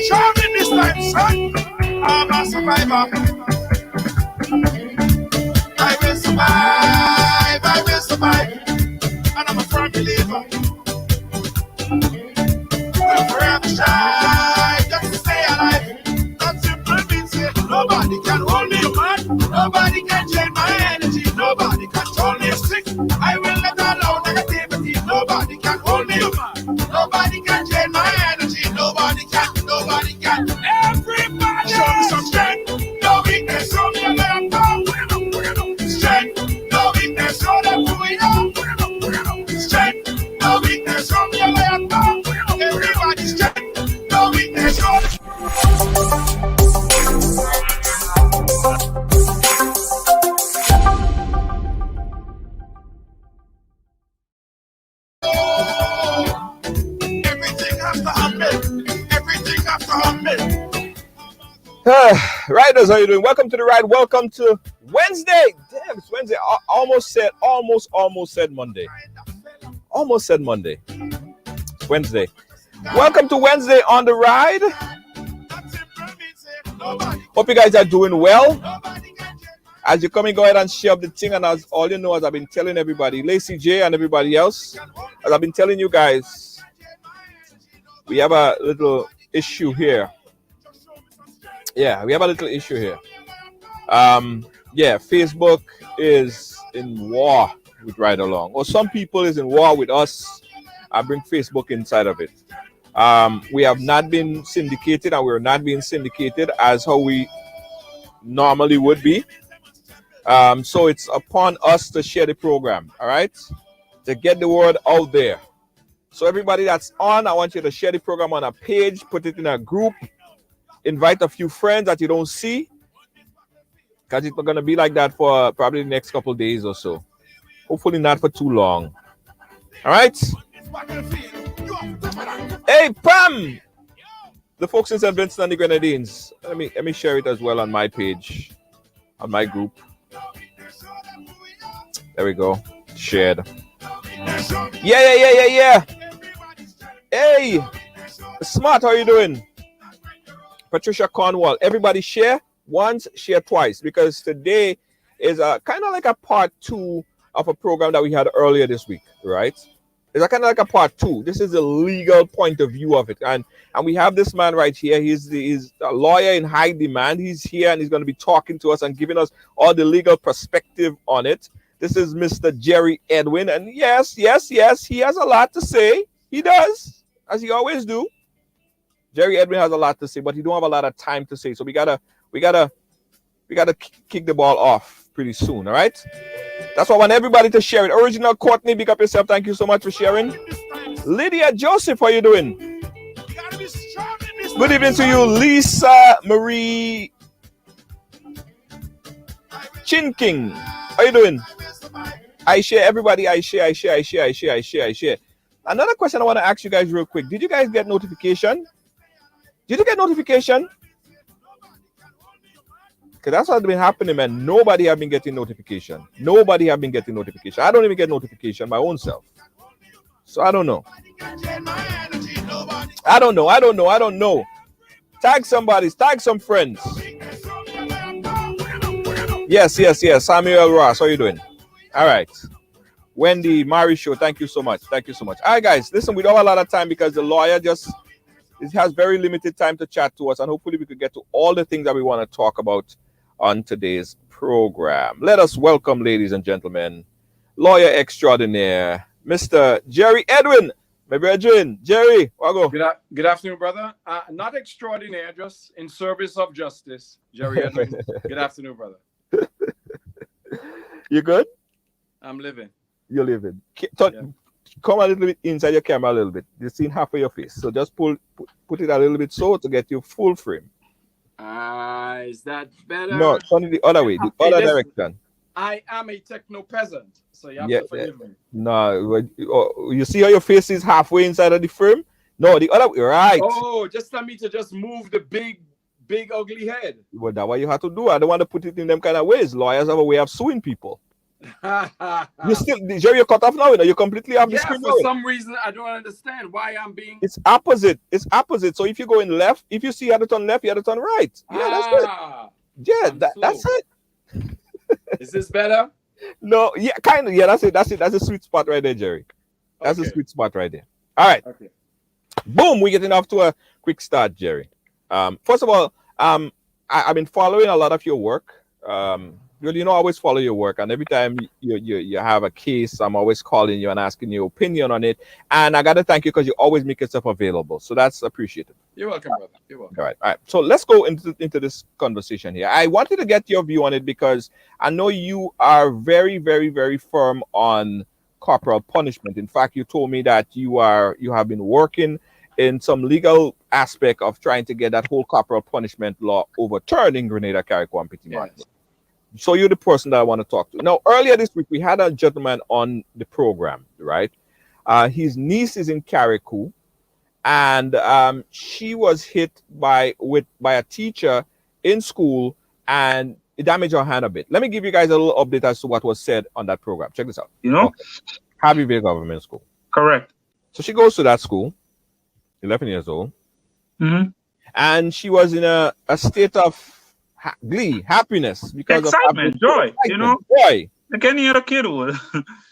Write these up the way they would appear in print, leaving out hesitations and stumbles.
strong in this time, son. I'm a survivor. I will survive. I will survive. And I'm a firm believer. We'll forever shine just to stay alive. That simple means that nobody can hold me, man. Nobody can change my energy. Nobody can hold me sick. I will let alone negativity. Nobody can hold me, man. Nobody can change my energy. Nobody can. Nobody can. Everybody show me some strength. No weakness. Show me a lamp. Strength. No weakness. Show them who we are. Strength. No weakness. Show me a lamp. Everybody strength. No weakness. Show them. Riders, how you doing? Welcome to the ride. Welcome to Wednesday. Damn, it's Wednesday. Almost said Monday. Almost said Monday. It's Wednesday. Welcome to Wednesday on the ride. Hope you guys are doing well. As you come in, go ahead and share up the thing. And as all you know, as I've been telling everybody, Lacey J and everybody else, as I've been telling you guys, we have a little issue here. Yeah, we have a little issue here. Facebook is in war with Ridealong. Or some people is in war with us. I bring Facebook inside of it. We have not been syndicated, and we're not being syndicated as how we normally would be. So it's upon us to share the program, all right? To get the word out there. So everybody that's on, I want you to share the program on a page, put it in a group, invite a few friends that you don't see, because it's going to be like that for probably the next couple of days or so. Hopefully not for too long. All right? Hey, Pam! The folks in St. Vincent and the Grenadines. Let me share it as well on my page, on my group. There we go. Shared. Yeah. Hey! Smart, how you doing? Patricia Cornwall. Everybody share once, share twice, because today is kind of like a part 2 of a program that we had earlier this week, right? It's kind of like a part 2. This is the legal point of view of it, and we have this man right here. He's a lawyer in high demand. He's here and he's going to be talking to us and giving us all the legal perspective on it. This is Mr. Jerry Edwin, and yes, he has a lot to say. He does, as he always do. Jerry Edwin has a lot to say, but he don't have a lot of time to say. So we gotta kick the ball off pretty soon. All right. That's why I want everybody to share it. Original Courtney, big up yourself. Thank you so much for sharing. Lydia Joseph, how you doing? Good evening to you, Lisa Marie Chinking. How you doing? I share, everybody. I share. Another question I want to ask you guys real quick. Did you guys get notification? Did you get notification? Because that's what's been happening, man. Nobody have been getting notification. I don't even get notification my own self. So I don't know. I don't know. Tag somebody. Tag some friends. Yes. Samuel Ross, how you doing? All right. Wendy, Mari Show, thank you so much. All right, guys, listen, we don't have a lot of time because the lawyer it has very limited time to chat to us, and hopefully we could get to all the things that we want to talk about on today's program. Let us welcome, ladies and gentlemen, lawyer extraordinaire, Mr. Jerry Edwin. My brethren, Jerry, go. Good afternoon, brother. Not extraordinaire, just in service of justice, Jerry Edwin. Good afternoon, brother. You good? I'm living. You're living. Come a little bit inside your camera a little bit. You're seeing half of your face. So just put it a little bit so to get you full frame. Is that better? No, turn it the other way, the other direction. I am a techno peasant, so you have to forgive me. No, you see how your face is halfway inside of the frame? No, the other way, right. Oh, just tell me to just move the big ugly head. Well, that's what you have to do. I don't want to put it in them kind of ways. Lawyers have a way of suing people. You still, Jerry, you're cut off now. You know, you're completely off the Yeah, screen for now. some reason I don't understand why I'm being. It's opposite. It's opposite. So if you go in left, if you see you had it on left, you had it on right. Yeah, that's it. Yeah, I'm that's slow. it. Is this better? No, yeah, kind of. Yeah, that's it. That's it. That's a sweet spot right there, Jerry. That's a Okay. sweet spot right there. All right. Okay. Boom. We're getting off to a quick start, Jerry. First of all, I've been following a lot of your work. You know, I always follow your work, and every time you have a case, I'm always calling you and asking your opinion on it. And I got to thank you because you always make yourself available. So that's appreciated. You're welcome, brother. You're welcome. All right, all right. So let's go into this conversation here. I wanted to get your view on it because I know you are very, very, very firm on corporal punishment. In fact, you told me that you have been working in some legal aspect of trying to get that whole corporal punishment law overturned in Grenada, Carriacou, and Petit Martin. Yes. So you're the person that I want to talk to. Now, earlier this week, we had a gentleman on the program, right? His niece is in Carriacou, and she was hit by a teacher in school, and it damaged her hand a bit. Let me give you guys a little update as to what was said on that program. Check this out. You know? Okay. Harveyville Government School. Correct. So she goes to that school, 11 years old, Mm-hmm. and she was in a state of glee, happiness, because Excitement, of joy, you know? joy. Like any other kid would.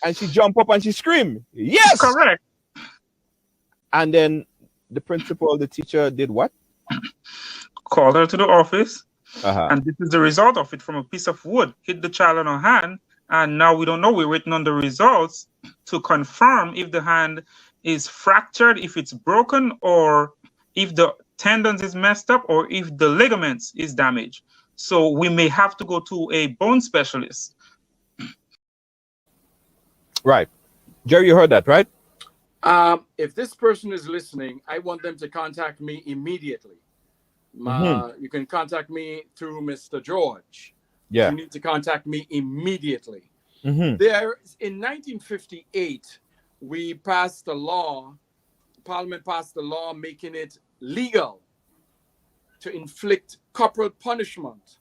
And she jumped up and she screamed, "Yes!" Correct. And then the principal, the teacher did what? Called her to the office, Uh-huh. and this is the result of it. From a piece of wood hit the child on her hand, and now we don't know. We're waiting on the results to confirm if the hand is fractured, if it's broken, or if the tendons is messed up, or if the ligaments is damaged. So we may have to go to a bone specialist. Right. Jerry, you heard that, right? If this person is listening, I want them to contact me immediately. You can contact me through Mr. George. Yeah. You need to contact me immediately. Mm-hmm. In 1958, we passed a law, Parliament passed a law making it legal to inflict corporal punishment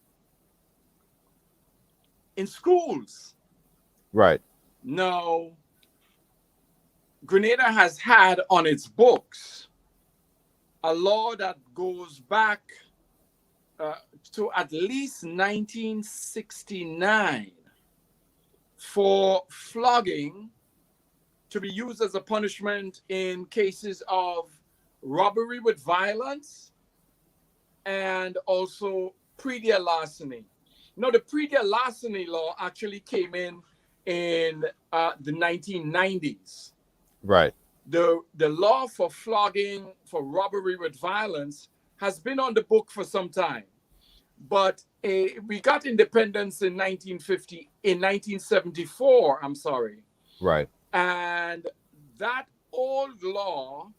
in schools. Right. Now, Grenada has had on its books a law that goes back to at least 1969 for flogging to be used as a punishment in cases of robbery with violence and also predial larceny. Now, the predial larceny law actually came in the 1990s. Right. The law for flogging for robbery with violence has been on the book for some time, but we got independence in 1974. I'm sorry. Right. And that old law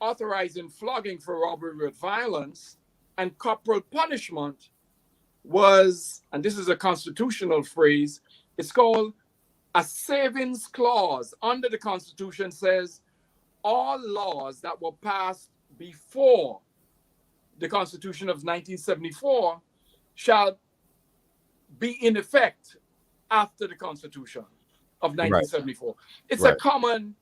authorizing flogging for robbery with violence and corporal punishment was, and this is a constitutional phrase, it's called a savings clause under the Constitution. Says all laws that were passed before the Constitution of 1974 shall be in effect after the Constitution of 1974. Right. It's a common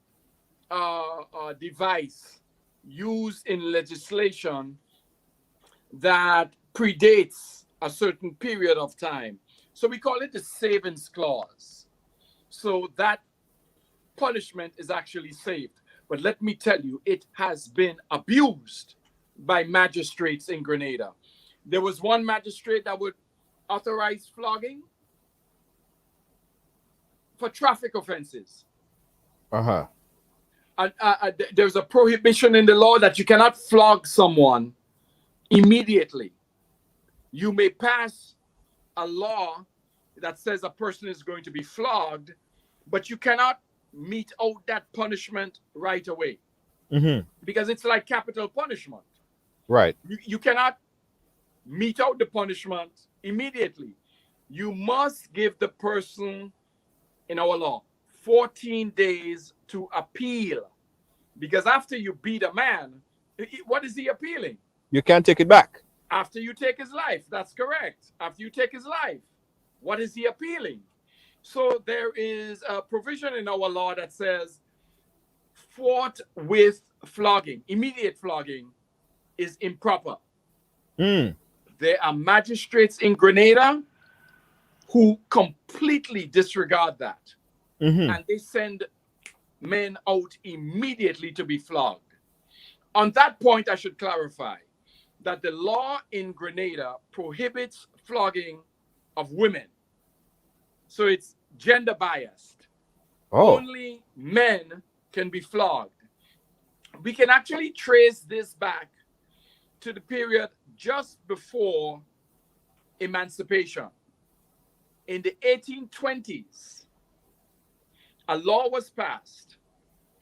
device used in legislation that predates a certain period of time. So we call it the savings clause. So that punishment is actually saved. But let me tell you, it has been abused by magistrates in Grenada. There was one magistrate that would authorize flogging for traffic offenses. Uh-huh. There's a prohibition in the law that you cannot flog someone immediately. You may pass a law that says a person is going to be flogged, but you cannot mete out that punishment right away. Mm-hmm. Because it's like capital punishment. Right. You cannot mete out the punishment immediately. You must give the person, in our law, 14 days to appeal. Because after you beat a man, what is he appealing? You can't take it back. After you take his life, that's correct. After you take his life, what is he appealing? So there is a provision in our law that says forthwith flogging, immediate flogging, is improper. Mm. There are magistrates in Grenada who completely disregard that. Mm-hmm. And they send men out immediately to be flogged. On that point, I should clarify that the law in Grenada prohibits flogging of women. So it's gender biased. Oh. Only men can be flogged. We can actually trace this back to the period just before emancipation. In the 1820s, a law was passed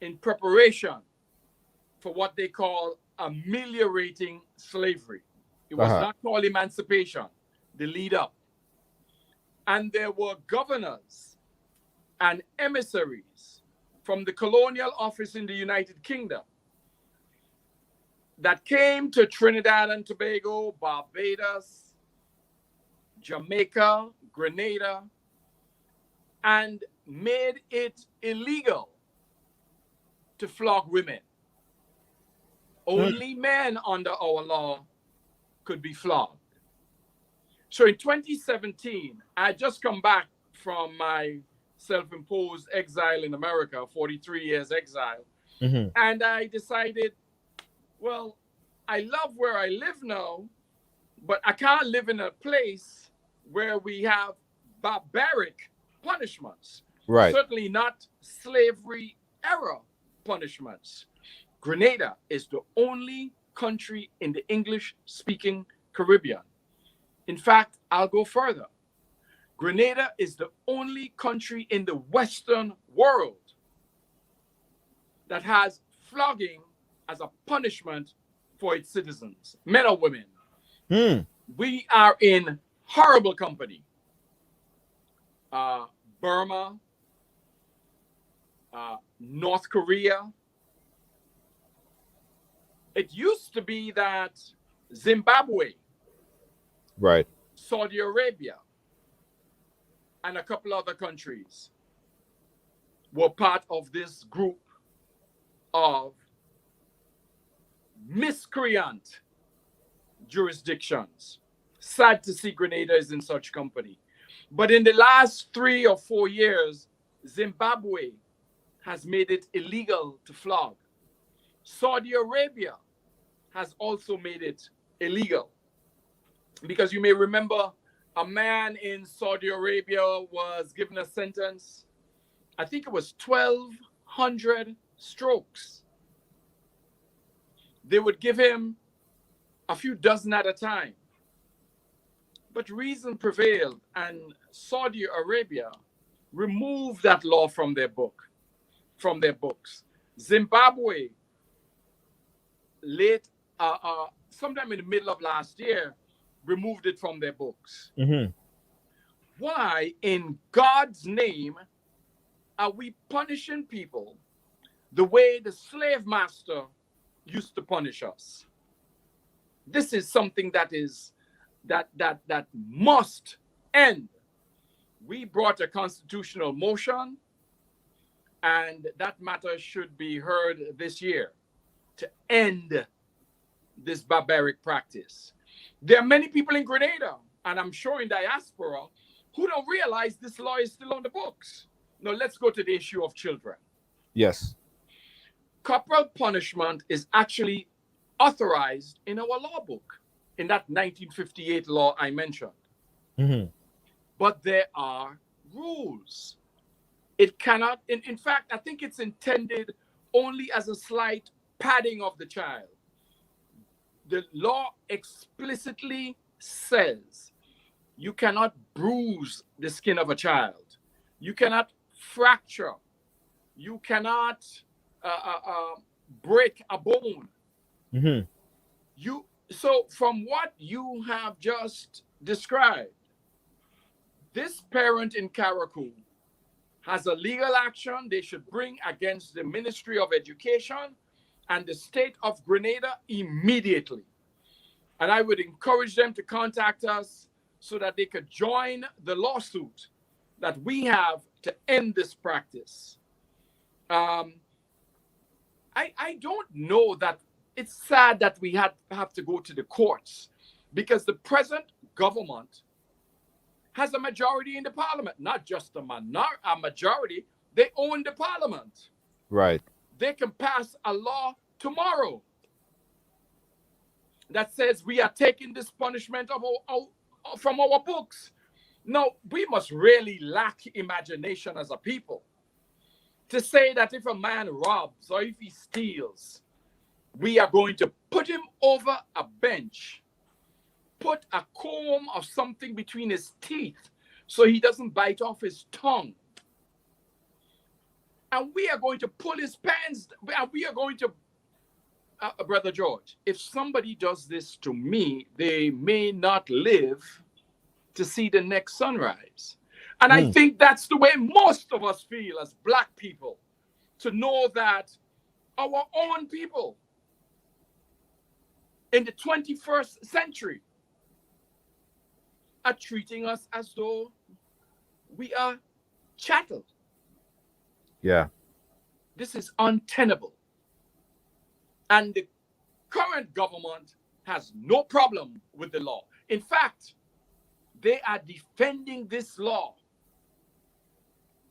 in preparation for what they call ameliorating slavery. It was not called emancipation, the lead up. And there were governors and emissaries from the colonial office in the United Kingdom that came to Trinidad and Tobago, Barbados, Jamaica, Grenada, and made it illegal to flog women. Only men under our law could be flogged. So in 2017, I just come back from my self-imposed exile in America, 43 years exile. Mm-hmm. And I decided, well, I love where I live now, but I can't live in a place where we have barbaric punishments. Right. Certainly not slavery era punishments. Grenada is the only country in the English-speaking Caribbean. In fact, I'll go further. Grenada is the only country in the Western world that has flogging as a punishment for its citizens, men or women. Mm. We are in horrible company. Burma, North Korea. It used to be that Zimbabwe, Right. Saudi Arabia, and a couple other countries were part of this group of miscreant jurisdictions. Sad to see Grenada is in such company. But in the last 3 or 4 years, Zimbabwe has made it illegal to flog. Saudi Arabia has also made it illegal. Because you may remember a man in Saudi Arabia was given a sentence, I think it was 1,200 strokes. They would give him a few dozen at a time. But reason prevailed, and Saudi Arabia removed that law from their books. Zimbabwe, sometime in the middle of last year, removed it from their books. Mm-hmm. Why, in God's name, are we punishing people the way the slave master used to punish us? This is something that must end. We brought a constitutional motion, and that matter should be heard this year to end this barbaric practice. There are many people in Grenada, and I'm sure in diaspora, who don't realize this law is still on the books. Now, let's go to the issue of children. Yes. Corporal punishment is actually authorized in our law book, in that 1958 law I mentioned. Mm-hmm. But there are rules. It cannot, in fact, I think it's intended only as a slight padding of the child. The law explicitly says you cannot bruise the skin of a child. You cannot fracture. You cannot break a bone. Mm-hmm. So from what you have just described, this parent in Caracou has a legal action they should bring against the Ministry of Education and the state of Grenada immediately. And I would encourage them to contact us so that they could join the lawsuit that we have to end this practice. I don't know that it's sad that we have to go to the courts, because the present government has a majority in the parliament, not just a majority. They own the parliament. Right. They can pass a law tomorrow that says we are taking this punishment from our books. Now, we must really lack imagination as a people to say that if a man robs or if he steals, we are going to put him over a bench, put a comb or something between his teeth so he doesn't bite off his tongue. And we are going to pull his pants, and we are going to, Brother George, if somebody does this to me, they may not live to see the next sunrise. And I think that's the way most of us feel as Black people, to know that our own people in the 21st century are treating us as though we are chattel. Yeah. This is untenable. And the current government has no problem with the law. In fact, they are defending this law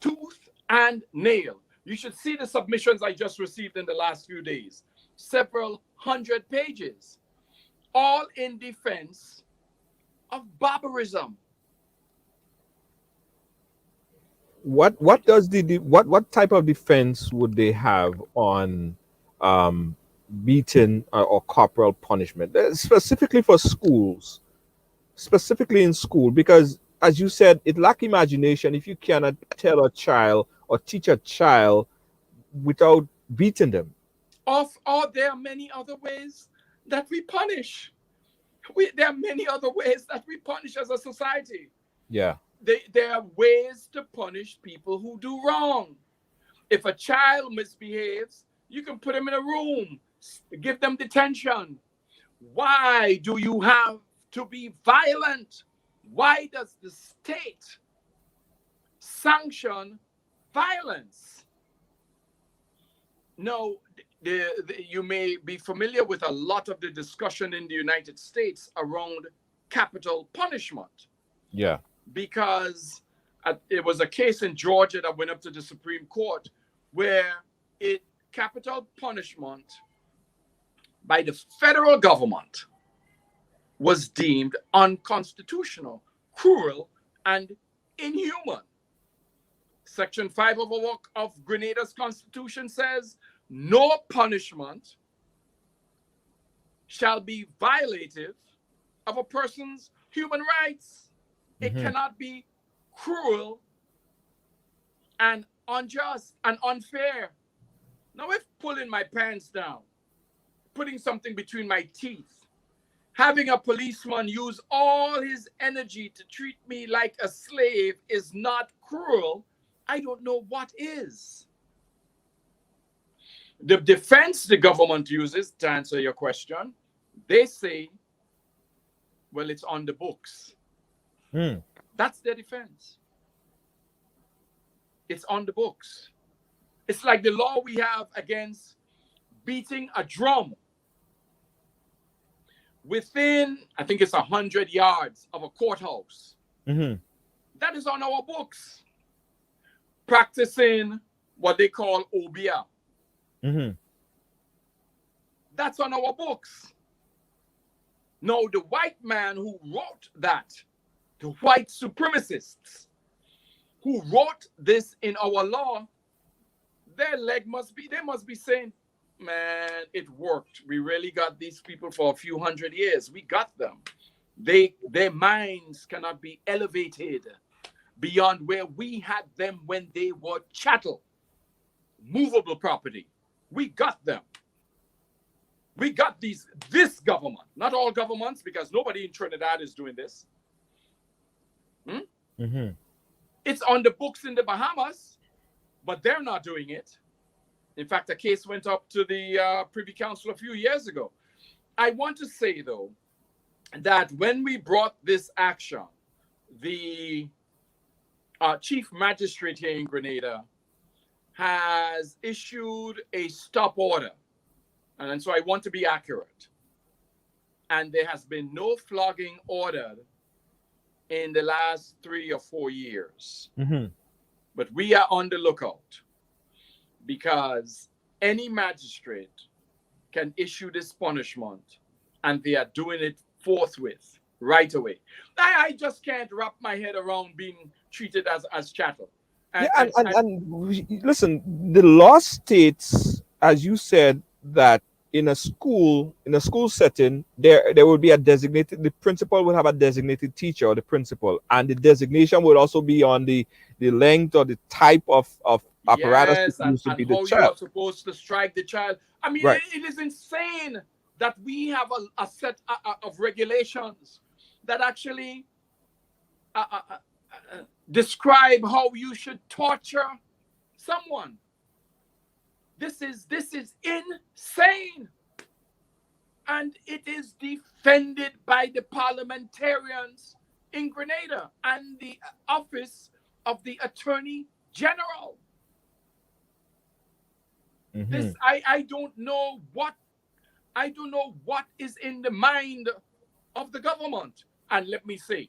tooth and nail. You should see the submissions I just received in the last few days. Several hundred pages, all in defense of barbarism. What does what type of defense would they have on beating or corporal punishment, specifically for schools, specifically in school? Because as you said, it lacks imagination if you cannot tell a child or teach a child without beating them. Or there are many other ways that we punish. There are many other ways that we punish as a society. Yeah. There are ways to punish people who do wrong. If a child misbehaves, you can put them in a room, give them detention. Why do you have to be violent? Why does the state sanction violence? No, you may be familiar with a lot of the discussion in the United States around capital punishment. Yeah. Because it was a case in Georgia that went up to the Supreme Court where capital punishment by the federal government was deemed unconstitutional, cruel, and inhuman. Section 5 of Grenada's Constitution says no punishment shall be violative of a person's human rights. It cannot be cruel and unjust and unfair. Now, if pulling my pants down, putting something between my teeth, having a policeman use all his energy to treat me like a slave is not cruel, I don't know what is. The defense the government uses, to answer your question, they say, well, it's on the books. That's their defense. It's on the books. It's like the law we have against beating a drum within, I think it's 100 yards of a courthouse. That is on our books. Practicing what they call obia. That's on our books. No, the white man who wrote that, the white supremacists who wrote this in our law, they must be saying, man, it worked. We really got these people for a few hundred years. We got them. Their minds cannot be elevated beyond where we had them when they were chattel, movable property. We got them. We got this government, not all governments, because nobody in Trinidad is doing this. It's on the books in the Bahamas, but they're not doing it. In fact, a case went up to the Privy Council a few years ago. I want to say, though, that when we brought this action, the chief magistrate here in Grenada has issued a stop order. And so I want to be accurate. And there has been no flogging ordered in the last 3 or 4 years. Mm-hmm. But we are on the lookout because any magistrate can issue this punishment, and they are doing it forthwith, right away. I just can't wrap my head around being treated as chattel. Listen, the law states, as you said, that in a school setting, there would be the principal would have a designated teacher, or the principal, and the designation would also be on the length or the type of apparatus yes, used to and be the how you child. are supposed to strike the child. I mean, Right. it is insane that we have a set of regulations that actually describe how you should torture someone. This is insane, and it is defended by the parliamentarians in Grenada and the office of the Attorney General. Mm-hmm. This I don't know what is in the mind of the government. And let me say,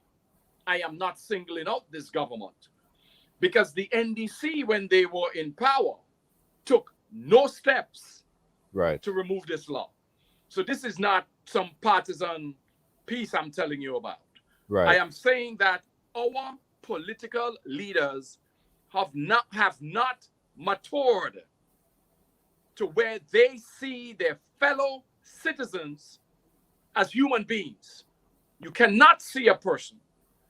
I am not singling out this government, because the NDC, when they were in power, took no steps Right. to remove this law. So this is not some partisan piece I'm telling you about. Right. I am saying that our political leaders have not matured to where they see their fellow citizens as human beings. You cannot see a person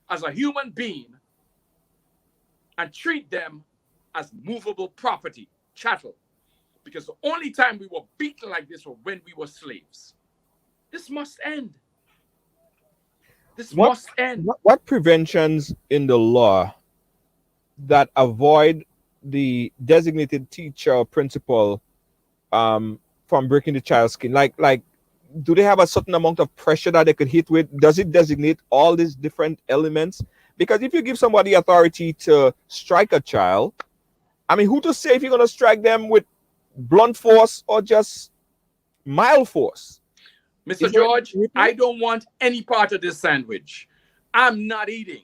as a human being and treat them as movable property, chattel. Because the only time we were beaten like this was when we were slaves. This must end. This must end. What preventions in the law that avoid the designated teacher or principal from breaking the child's skin? Like, do they have a certain amount of pressure that they could hit with? Does it designate all these different elements? Because if you give somebody authority to strike a child, I mean, who to say if you're going to strike them with blunt force or just mild force? Mr. George, I don't want any part of this sandwich. I'm not eating.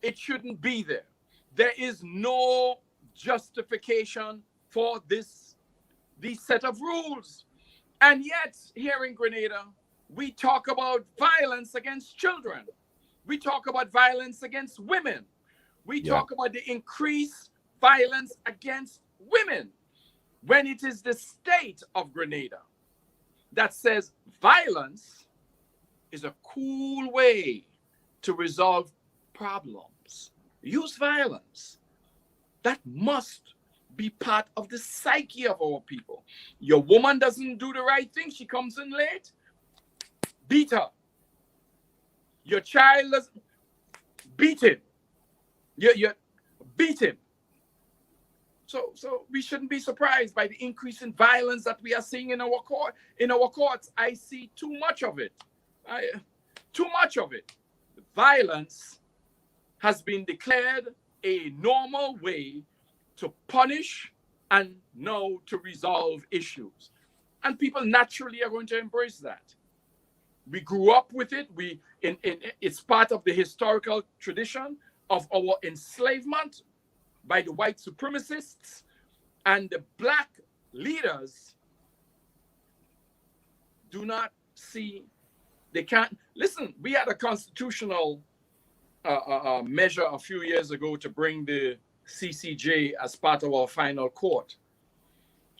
It shouldn't be there. There is no justification for these set of rules. And yet, here in Grenada, we talk about violence against children. We talk about violence against women. We talk about the increased violence against women, when it is the state of Grenada that says violence is a cool way to resolve problems. Use violence. That must be part of the psyche of our people. Your woman doesn't do the right thing, she comes in late, beat her. Your child doesn't, beat him. You beat him. So we shouldn't be surprised by the increase in violence that we are seeing in our courts. I see too much of it. Too much of it. Violence has been declared a normal way to punish and now to resolve issues. And people naturally are going to embrace that. We grew up with it. It's part of the historical tradition of our enslavement by the white supremacists, and the black leaders do not see, they can't. Listen, we had a constitutional measure a few years ago to bring the CCJ as part of our final court.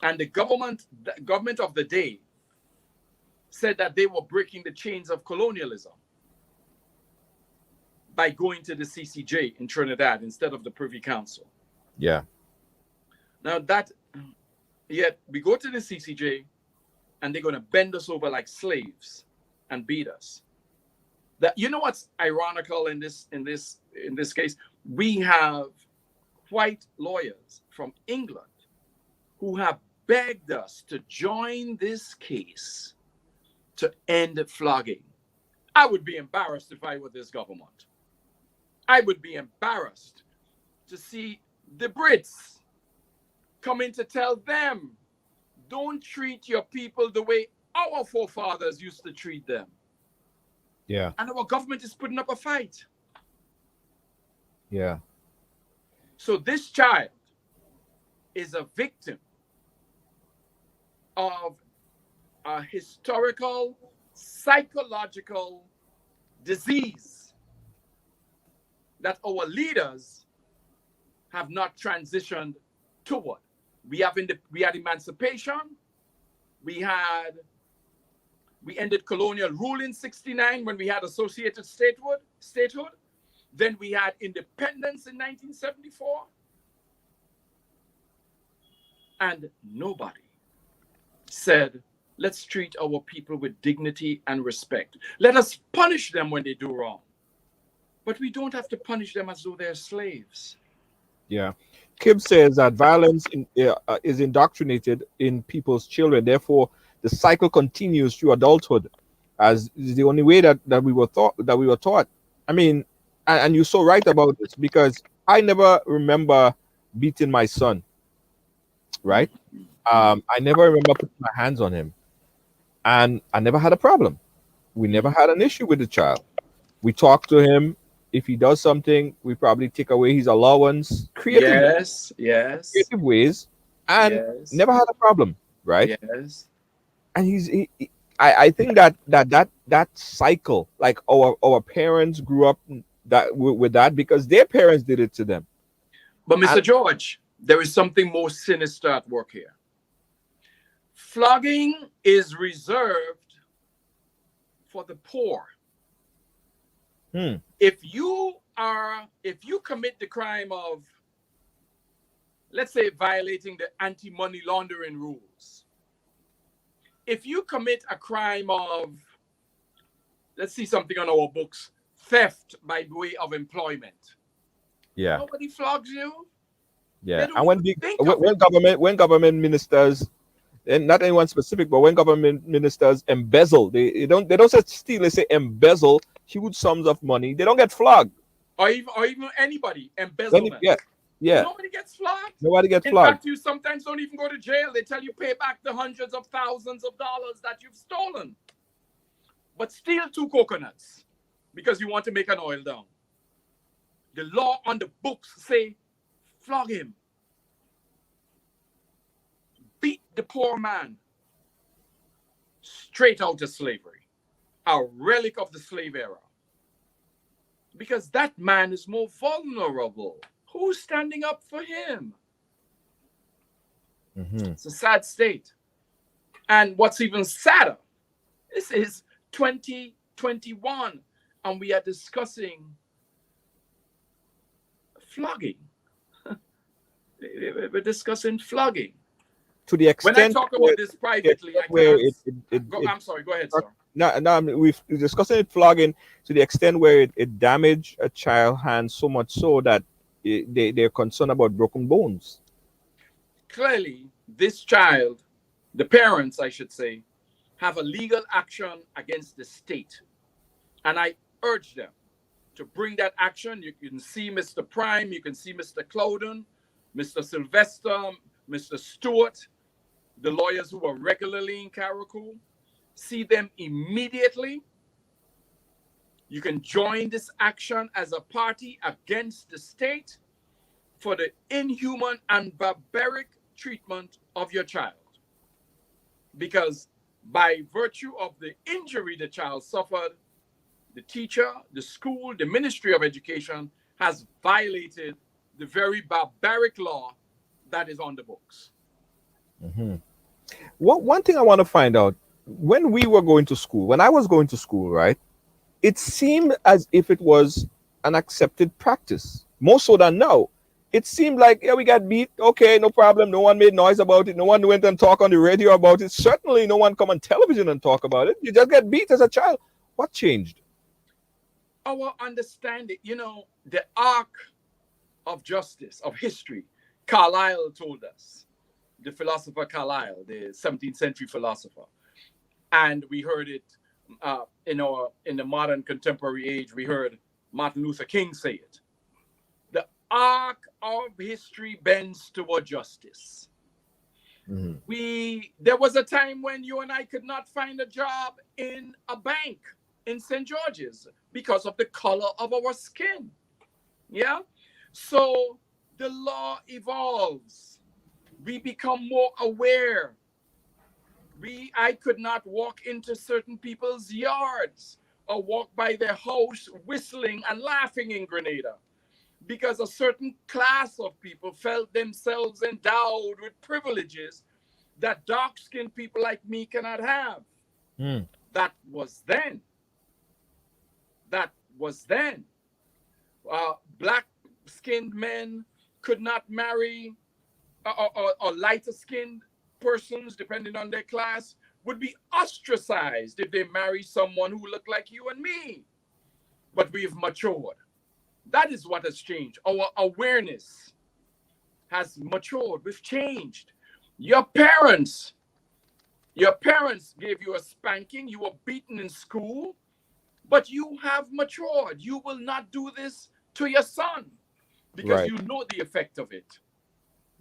And the government of the day said that they were breaking the chains of colonialism by going to the CCJ in Trinidad instead of the Privy Council. Yeah. Now yet we go to the CCJ and they're going to bend us over like slaves and beat us. That, you know what's ironical in this case? We have white lawyers from England who have begged us to join this case to end flogging. I would be embarrassed if I were this government. I would be embarrassed to see the Brits coming to tell them, don't treat your people the way our forefathers used to treat them. Yeah. And our government is putting up a fight. Yeah. So this child is a victim of a historical, psychological disease that our leaders have not transitioned toward. We had emancipation. We ended colonial rule in 1969 when we had associated statehood. Then we had independence in 1974. And nobody said, let's treat our people with dignity and respect. Let us punish them when they do wrong. But we don't have to punish them as though they're slaves. Yeah. Kib says that violence is indoctrinated in people's children. Therefore, the cycle continues through adulthood, as is the only way that we were taught. I mean, and you're so right about this, because I never remember beating my son. Right? I never remember putting my hands on him, and I never had a problem. We never had an issue with the child. We talk to him. If he does something, we probably take away his allowance, creative ways, and Yes. never had a problem, right? Yes. And I think that cycle, like our parents grew up with that because their parents did it to them. But Mr. George, there is something more sinister at work here. Flogging is reserved for the poor. If you commit the crime of, let's say, violating the anti-money laundering rules, if you commit a crime of, let's see something on our books, theft by way of employment, nobody flogs you. Yeah, and when government ministers, and not anyone specific, but when government ministers embezzle, they don't say steal, they say embezzle huge sums of money. They don't get flogged. Or even anybody embezzlement. Yeah. Nobody gets flogged. Nobody gets In flogged. fact, you sometimes don't even go to jail. They tell you pay back the hundreds of thousands of dollars that you've stolen. But steal 2 coconuts because you want to make an oil down. The law on the books say flog him. Beat the poor man. Straight out of slavery. A relic of the slave era. Because that man is more vulnerable. Who's standing up for him? It's a sad state. And what's even sadder, this is 2021, and we are discussing flogging. We're discussing flogging. To the extent when I talk about this privately, I'm sorry, go ahead, sir. No, we're discussing it flogging to the extent where it damaged a child's hand so much so that they're concerned about broken bones. Clearly, this child, the parents, I should say, have a legal action against the state. And I urge them to bring that action. You can see Mr. Prime, you can see Mr. Clouden, Mr. Sylvester, Mr. Stewart, the lawyers who are regularly in Carriacou. See them immediately. You can join this action as a party against the state for the inhuman and barbaric treatment of your child. Because by virtue of the injury the child suffered, the teacher, the school, the Ministry of Education has violated the very barbaric law that is on the books. One thing I want to find out, when I was going to school, right, it seemed as if it was an accepted practice, more so than now. It seemed like, yeah, we got beat, okay, no problem. No one made noise about it. No one went and talked on the radio about it. Certainly no one come on television and talk about it. You just get beat as a child. What changed? Our understanding, the arc of justice, of history, Carlyle told us, the philosopher Carlyle, the 17th century philosopher. And we heard it in the modern contemporary age. We heard Martin Luther King say it. The arc of history bends toward justice. Mm-hmm. There was a time when you and I could not find a job in a bank in St. George's because of the color of our skin. Yeah. So the law evolves. We become more aware. I could not walk into certain people's yards or walk by their house whistling and laughing in Grenada because a certain class of people felt themselves endowed with privileges that dark-skinned people like me cannot have. Mm. That was then. That was then. Black-skinned men could not marry, or lighter-skinned persons, depending on their class, would be ostracized if they marry someone who looked like you and me. But we've matured. That is what has changed. Our awareness has matured. We've changed. Your parents gave you a spanking. You were beaten in school, but you have matured. You will not do this to your son because Right. you know the effect of it.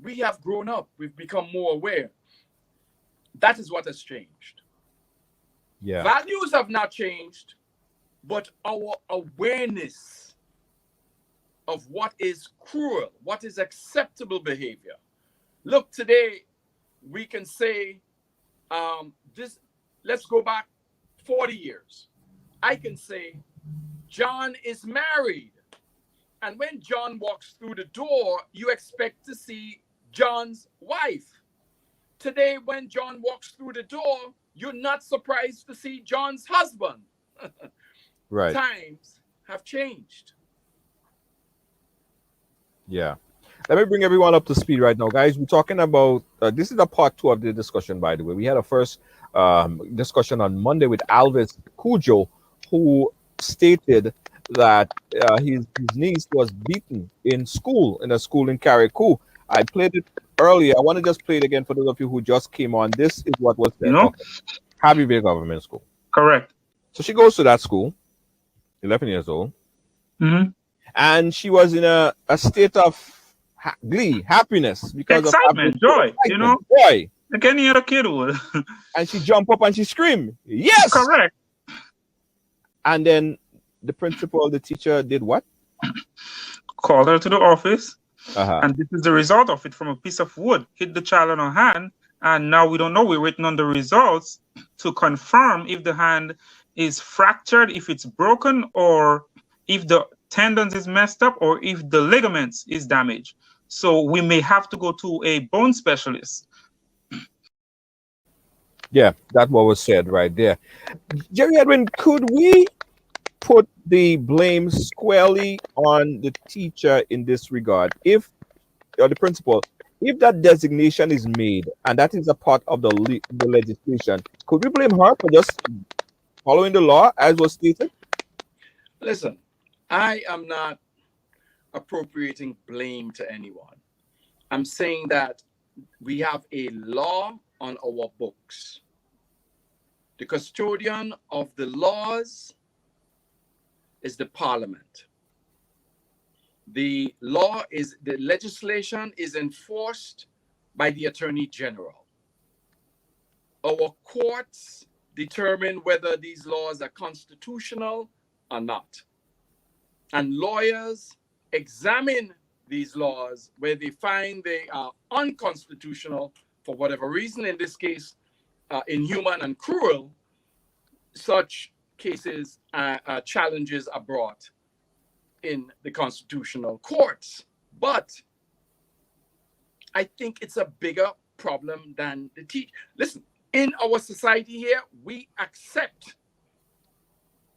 We have grown up. We've become more aware. That is what has changed. Yeah. Values have not changed, but our awareness of what is cruel, what is acceptable behavior. Look, today we can say, let's go back 40 years. I can say, John is married. And when John walks through the door, you expect to see John's wife. Today, when John walks through the door, you're not surprised to see John's husband. Right. Times have changed. Yeah. Let me bring everyone up to speed right now, guys. We're talking about this is the part 2 of the discussion, by the way. We had a first discussion on Monday with Alvis Cujo, who stated that his niece was beaten in school, in a school in Carriacou. I played it earlier. I want to just play it again for those of you who just came on. This is what was said. Okay. Happyville Government School. Correct. So she goes to that school, 11 years old. Mm-hmm. And she was in a state of glee, happiness, because excitement, of joy, you know, joy. Like any other kid would. And she jumped up and she screamed, "Yes!" Correct. And then the principal, the teacher, did what? Called her to the office, Uh-huh. and this is the result of it. From a piece of wood hit the child on her hand, and now we don't know. We're waiting on the results to confirm if the hand is fractured, if it's broken, or if the tendons is messed up, or if the ligaments is damaged. So we may have to go to a bone specialist. Yeah, that's what was said right there. Jerry Edwin, could we put the blame squarely on the teacher in this regard? If, or the principal, if that designation is made and that is a part of the legislation, could we blame her for just following the law as was stated? Listen, I am not appropriating blame to anyone. I'm saying that we have a law on our books. The custodian of the laws is the parliament. The legislation is enforced by the attorney general. Our courts determine whether these laws are constitutional or not. And lawyers examine these laws where they find they are unconstitutional for whatever reason, in this case, inhuman and cruel. Such cases, challenges are brought in the constitutional courts. But I think it's a bigger problem than the teacher. Listen, in our society here, we accept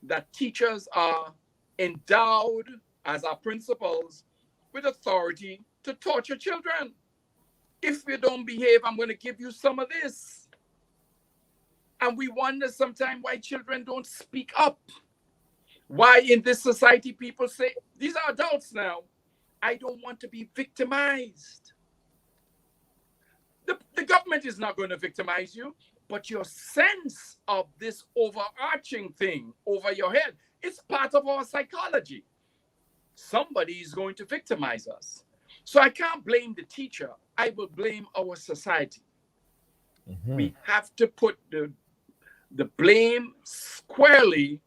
that teachers are endowed as our principals with authority to torture children. If you don't behave, I'm going to give you some of this. And we wonder sometimes why children don't speak up. Why in this society people say, these are adults now, I don't want to be victimized. The government is not going to victimize you, but your sense of this overarching thing over your head, it's part of our psychology. somebody is going to victimize us. So I can't blame the teacher. I will blame our society. Mhm. We have to put the blame squarely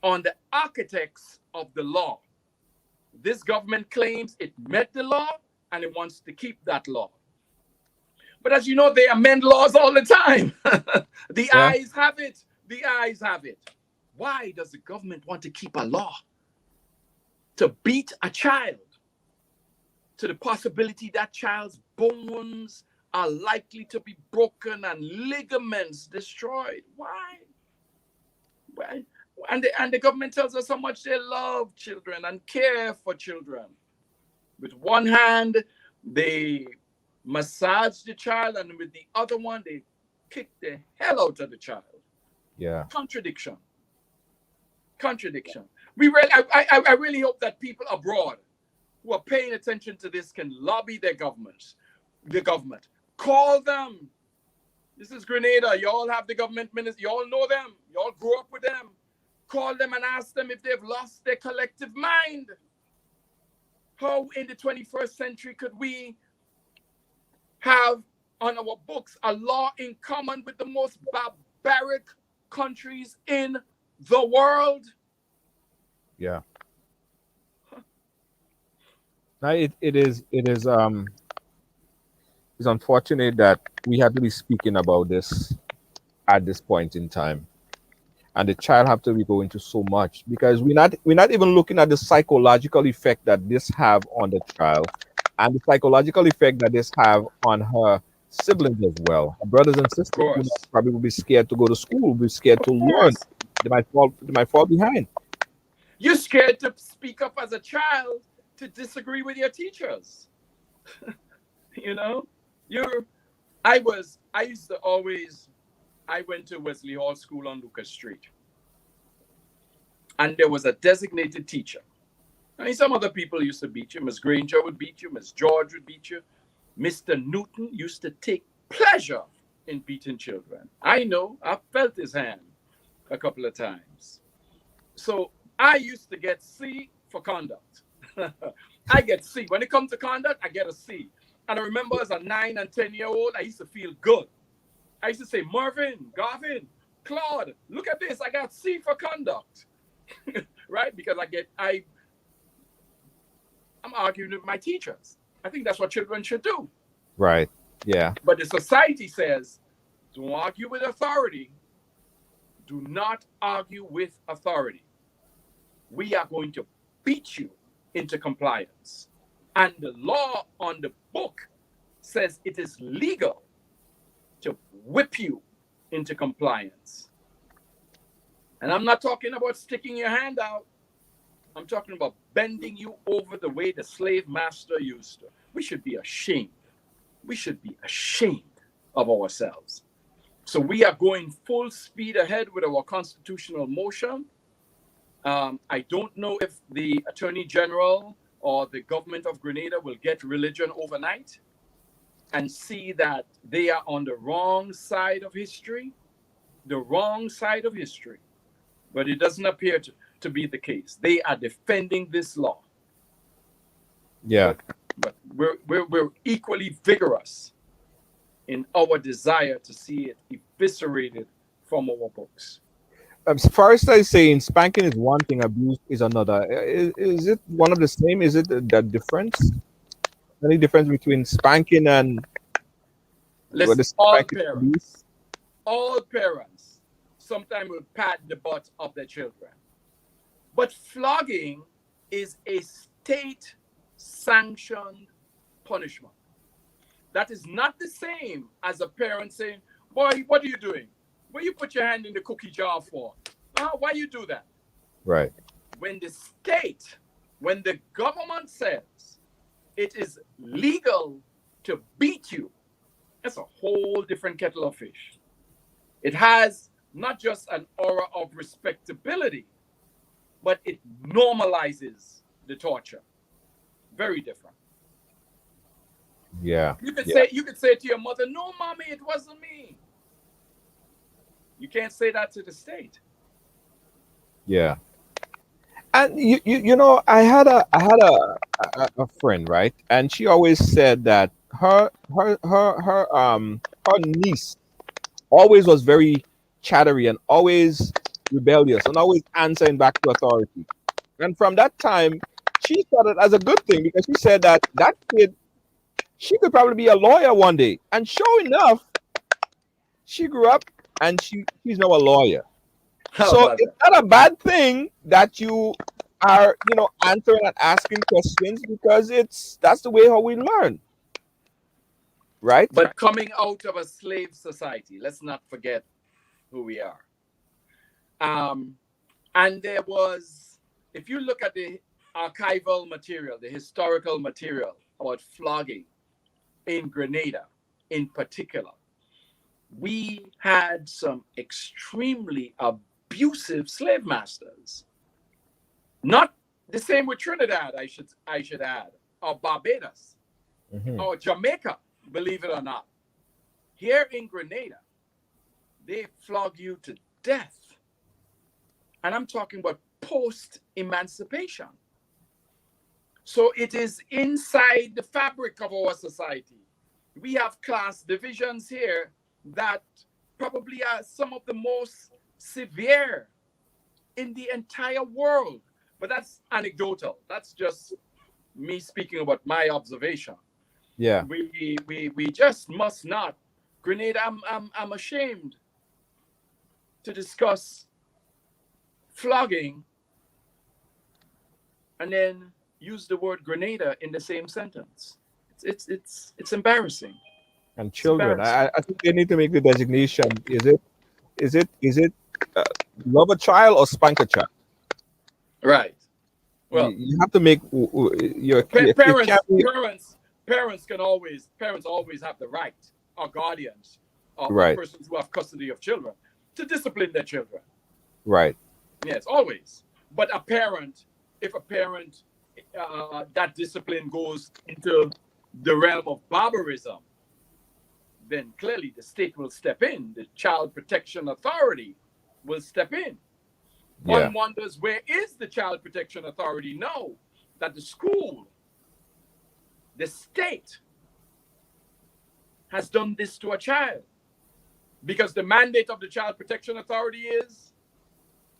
on the architects of the law. This government claims it met the law and it wants to keep that law. But as you know, they amend laws all the time. The Yeah. eyes have it. The eyes have it. Why does the government want to keep a law? To beat a child, to the possibility that child's bones are likely to be broken and ligaments destroyed. Why? Why? And the government tells us how much they love children and care for children. With one hand, they massage the child, and with the other one, they kick the hell out of the child. Yeah. Contradiction. Contradiction. I really hope that people abroad who are paying attention to this can lobby their governments. The government. Call them. This is Grenada. Y'all have the government ministers. Y'all know them. Y'all grew up with them. Call them and ask them if they've lost their collective mind. How in the 21st century could we have on our books a law in common with the most barbaric countries in the world? Yeah. Now it's unfortunate that we have to be speaking about this at this point in time, and the child have to be going through so much because we're not even looking at the psychological effect that this have on the child, and the psychological effect that this have on her siblings as well. Her brothers and Of sisters who course. probably will be scared to go to school, will be scared to Of learn. course. They might fall behind. You're scared to speak up as a child to disagree with your teachers. You know? I went to Wesley Hall School on Lucas Street. And there was a designated teacher. I mean, some other people used to beat you. Miss Granger would beat you. Miss George would beat you. Mr. Newton used to take pleasure in beating children. I know. I felt his hand a couple of times. So I used to get C for conduct. I get C. When it comes to conduct, I get a C. And I remember as a 9 and 10-year-old, I used to feel good. I used to say, Marvin, Garvin, Claude, look at this. I got C for conduct. Right? Because I'm arguing with my teachers. I think that's what children should do. Right. Yeah. But the society says, don't argue with authority. Do not argue with authority. We are going to beat you into compliance. And the law on the book says it is legal to whip you into compliance. And I'm not talking about sticking your hand out. I'm talking about bending you over the way the slave master used to. We should be ashamed. We should be ashamed of ourselves. So we are going full speed ahead with our constitutional motion. I don't know if the Attorney General or the government of Grenada will get religion overnight and see that they are on the wrong side of history. The wrong side of history. But it doesn't appear to be the case. They are defending this law. Yeah. But we're equally vigorous in our desire to see it eviscerated from our books. Forrester is saying spanking is one thing, abuse is another. Is it one of the same? Is it that difference? Any difference between spanking and what Listen, is spanking and abuse? all parents sometimes will pat the butt of their children. But flogging is a state-sanctioned punishment. That is not the same as a parent saying, boy, what are you doing? What you put your hand in the cookie jar for? Why you do that? Right. When the government says it is legal to beat you, that's a whole different kettle of fish. It has not just an aura of respectability, but it normalizes the torture. Very different. Yeah. You could say to your mother, no, mommy, it wasn't me. You can't say that to the state. Yeah. And you know, I had a friend, right? And she always said that her niece always was very chattery and always rebellious and always answering back to authority. And from that time, she saw it as a good thing because she said that that kid, she could probably be a lawyer one day. And sure enough, she grew up and she's now a lawyer. How So about it's that? not a bad thing that you are, answering and asking questions because that's the way how we learn, right? But coming out of a slave society, let's not forget who we are. Um, and there was, if you look at the archival material, the historical material about flogging in Grenada in particular, we had some extremely abusive slave masters. Not the same with Trinidad, I should add, or Barbados, Hmm. or Jamaica, believe it or not. Here in Grenada, they flog you to death. And I'm talking about post emancipation. So it is inside the fabric of our society. We have class divisions here that probably are some of the most severe in the entire world. But that's anecdotal. That's just me speaking about my observation. Yeah. We just must not. Grenada, I'm ashamed to discuss flogging and then use the word Grenada in the same sentence. It's embarrassing. And It's children, embarrassing. I think they need to make the designation. Is it uh, love a child or spank a child? Right. You, Well, you have to make it parents can't be parents always have the right, or guardians, or right, persons who have custody of children, to discipline their children. right. Yes, always. But a parent, if a parent, that discipline goes into the realm of barbarism, then clearly the state will step in. The Child Protection Authority will step in. Yeah, One wonders, where is the Child Protection Authority now that the school, the state, has done this to a child? Because the mandate of the Child Protection Authority is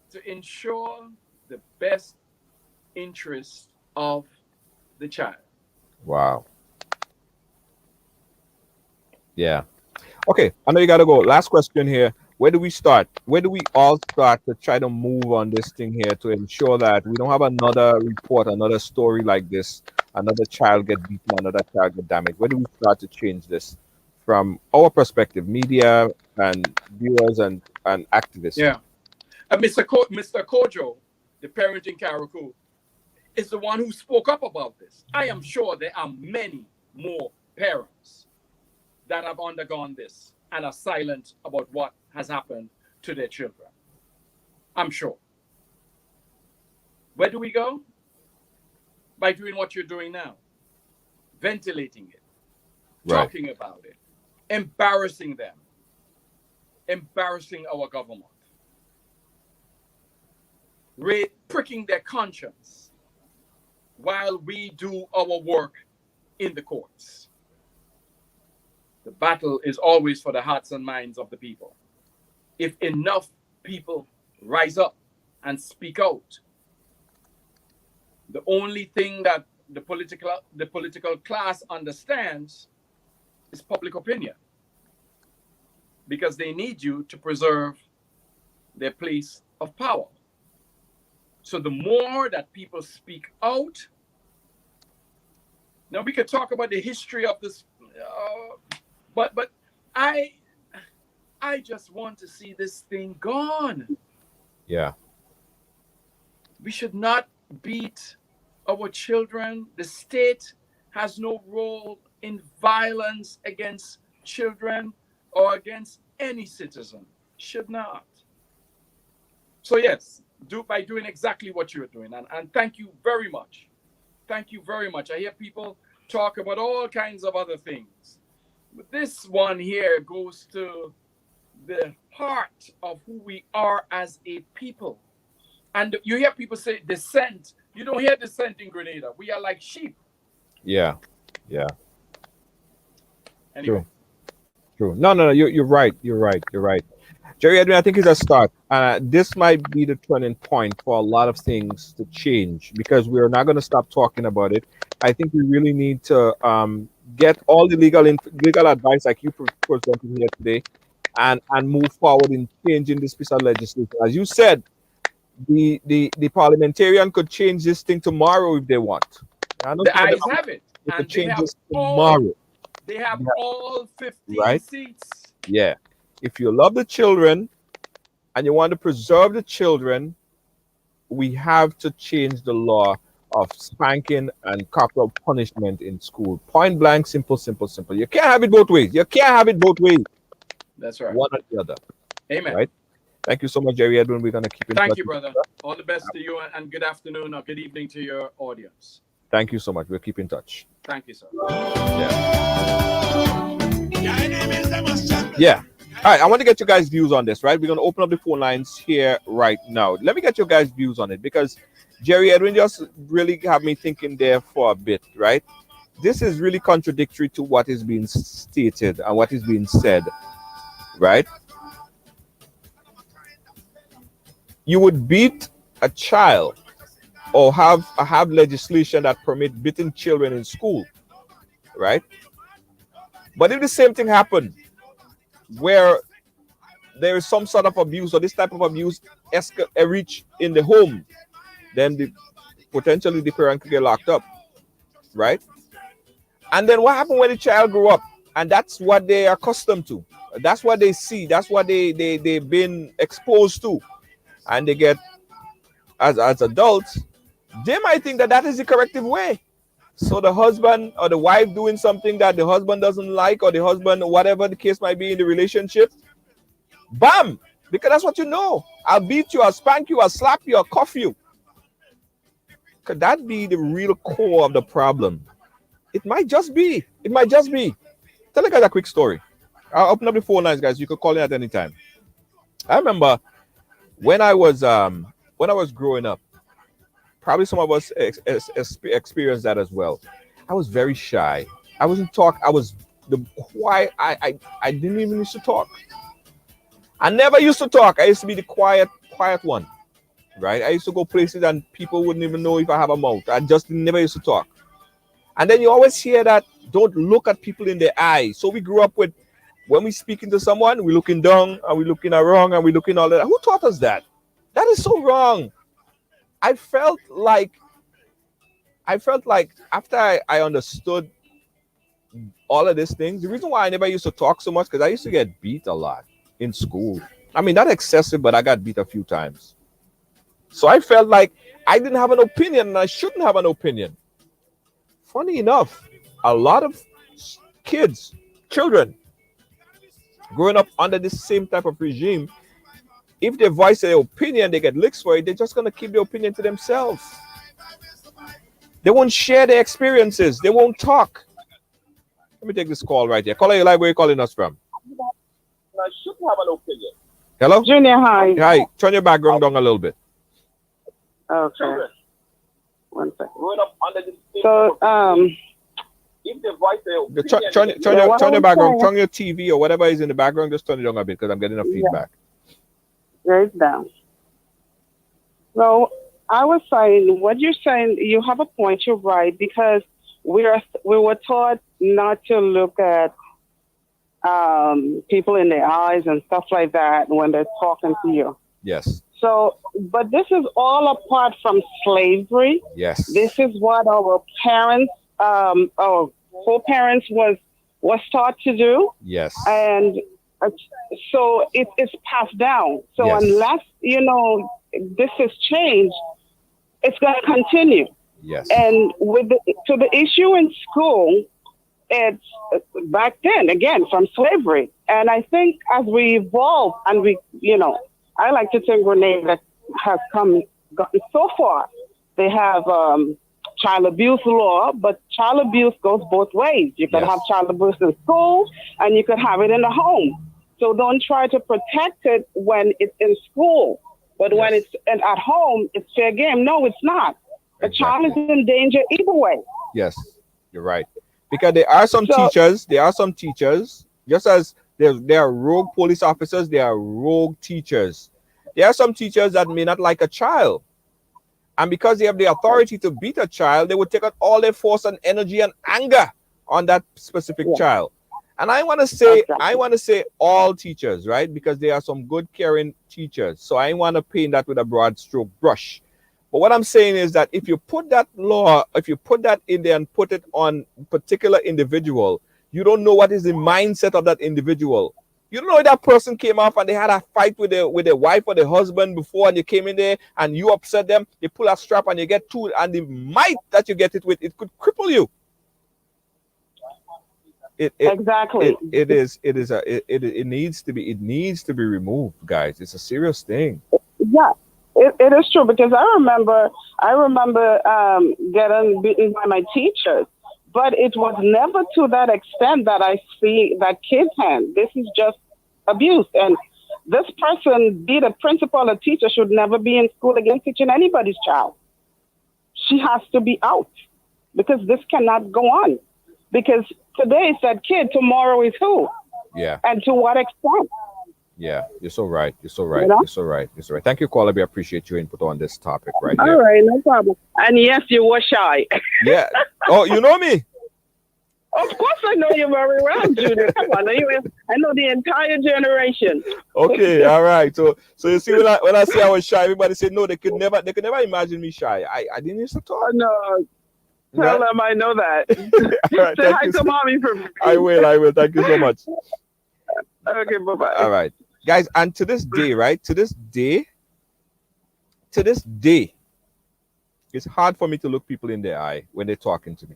to ensure the best interest of the child. wow. Yeah. Okay, I know you gotta go. Last question here. Where do we start? Where do we all start to try to move on this thing here to ensure that we don't have another report, another story like this, another child get beaten, another child get damaged? Where do we start to change this from our perspective, media and viewers and activists? Yeah. Mr. Kojo, the parent in Karakou, is the one who spoke up about this. I am sure there are many more parents that have undergone this and are silent about what has happened to their children. I'm sure. Where do we go? By doing what you're doing now, ventilating it, Right. talking about it, embarrassing them, embarrassing our government, pricking their conscience while we do our work in the courts. The battle is always for the hearts and minds of the people. If enough people rise up and speak out, the only thing that the political class understands is public opinion, because they need you to preserve their place of power. So the more that people speak out, now we could talk about the history of this, but I I just want to see this thing gone. Yeah. We should not beat our children. The state has no role in violence against children or against any citizen. Should not. So yes, do by doing exactly what you're doing. And thank you very much. Thank you very much. I hear people talk about all kinds of other things. But this one here goes to the heart of who we are as a people. And you hear people say descent. You don't hear descent in Grenada. We are like sheep. Yeah. Yeah. Anyway. True. No. You're right. You're right. You're right. Jerry Edwin, I think it's a start. This might be the turning point for a lot of things to change because we're not going to stop talking about it. I think we really need to get all the legal advice like you presented here today, and move forward in changing this piece of legislation. As you said, the parliamentarian could change this thing tomorrow if they want. I know The some of them eyes have it. they could And they change have this all tomorrow. they have Yeah. all 15 Right? seats. Yeah. If you love the children and you want to preserve the children, we have to change the law of spanking and corporal punishment in school. Point blank, simple, simple, simple. You can't have it both ways. You can't have it both ways. That's right. One or the other. Amen. Right? Thank you so much, Jerry Edwin. We're going to keep in touch. Thank you, brother. All the best to you, and good afternoon or good evening to your audience. Thank you so much. We'll keep in touch. Thank you, sir. Yeah. All right. I want to get your guys' views on this, right? We're going to open up the phone lines here right now. Let me get your guys' views on it because Jerry Edwin just really have me thinking there for a bit, right? This is really contradictory to what is being stated and what is being said, right? You would beat a child or have legislation that permit beating children in school, right? But if the same thing happened where there is some sort of abuse or this type of abuse reach in the home, then potentially the parent could get locked up, right? And then what happened when the child grew up? And that's what they are accustomed to. That's what they see. That's what they've been exposed to. And they get, as adults, they might think that is the corrective way. So the husband or the wife doing something that the husband doesn't like, or the husband, whatever the case might be in the relationship, bam! Because that's what you know. I'll beat you, I'll spank you, I'll slap you, I'll cuff you. Could that be the real core of the problem? It might just be. It might just be. Tell you guys a quick story. I'll open up the phone lines, guys. You could call in at any time. I remember when I was growing up, probably some of us experienced that as well. I was very shy. I wasn't talk. I was the quiet. I didn't even used to talk. I never used to talk. I used to be the quiet one, right? I used to go places and people wouldn't even know if I have a mouth. I just never used to talk. And then you always hear that, don't look at people in their eyes. So we grew up with, when we speaking to someone, we're looking down and we're looking wrong and we're looking all that. Who taught us that? That is so wrong. I felt like after I understood all of these things, the reason why I never used to talk so much, because I used to get beat a lot in school. I mean, not excessive, but I got beat a few times. So I felt like I didn't have an opinion and I shouldn't have an opinion. Funny enough, a lot of children, growing up under this same type of regime, if they voice their opinion, they get licks for it, they're just going to keep their opinion to themselves. They won't share their experiences. They won't talk. Let me take this call right here. Caller, your live, where are you calling us from? I shouldn't have an opinion. Hello? Junior, hi. Hi. Turn your background down a little bit. Okay. One second. So, if the voice turn your background, turn your TV or whatever is in the background, just turn it down a bit because I'm getting a feedback. Right down. So I was saying, what you're saying, you have a point. You're right, because we were taught not to look at people in their eyes and stuff like that when they're talking to you. Yes. So, but this is all apart from slavery. Yes. This is what our parents, our foreparents was taught to do. Yes. And so it is passed down. So yes. Unless, this is changed, it's going to continue. Yes. And to the issue in school, it's back then, again, from slavery. And I think as we evolve and I like to think Grenada has gotten so far. They have child abuse law, but child abuse goes both ways. You could have child abuse in school and you could have it in the home. So don't try to protect it when it's in school. But when Yes. it's and at home, it's fair game. No, it's not. The child is Exactly. in danger either way. Yes, you're right. Because there are some So teachers, just as there are rogue police officers, there are rogue teachers. There are some teachers that may not like a child. And because they have the authority to beat a child, they would take out all their force and energy and anger on that specific yeah, child. And I exactly. want to say all teachers, right? Because there are some good caring teachers. So I want to paint that with a broad stroke brush. But what I'm saying is that if you put that law, if you put that in there and put it on particular individual, you don't know what is the mindset of that individual. You don't know if that person came off and they had a fight with their wife or their husband before, and you came in there and you upset them. They pull a strap and you get two, and the might that you get it with, it could cripple you. It it Exactly. it needs to be removed, guys. It's a serious thing. Yeah, it is true because I remember getting beaten by my teachers, but it was never to that extent that I see that kids hand. This is just abuse, and this person, be the principal or teacher, should never be in school again teaching anybody's child. She has to be out because this cannot go on. Because today is that kid, tomorrow is who, Yeah. and to what extent, Yeah, you're so right. You're so you right. know? You're so right. You're so right. Thank you, caller. We appreciate your input on this topic right All here. right, no problem. And yes, you were shy. Yeah. Oh, you know me? Of course, I know you very well, Junior. Come on, I know the entire generation. Okay. All right. So you see, when I say I was shy, everybody said no. They could never imagine me shy. I didn't used to Oh, talk. no, tell Right? them I know that. All right. Say Thank hi you. to mommy for me. I will. I will. Thank you so much. Okay, bye All bye. right, guys. And to this day, right? To this day, it's hard for me to look people in the eye when they're talking to me.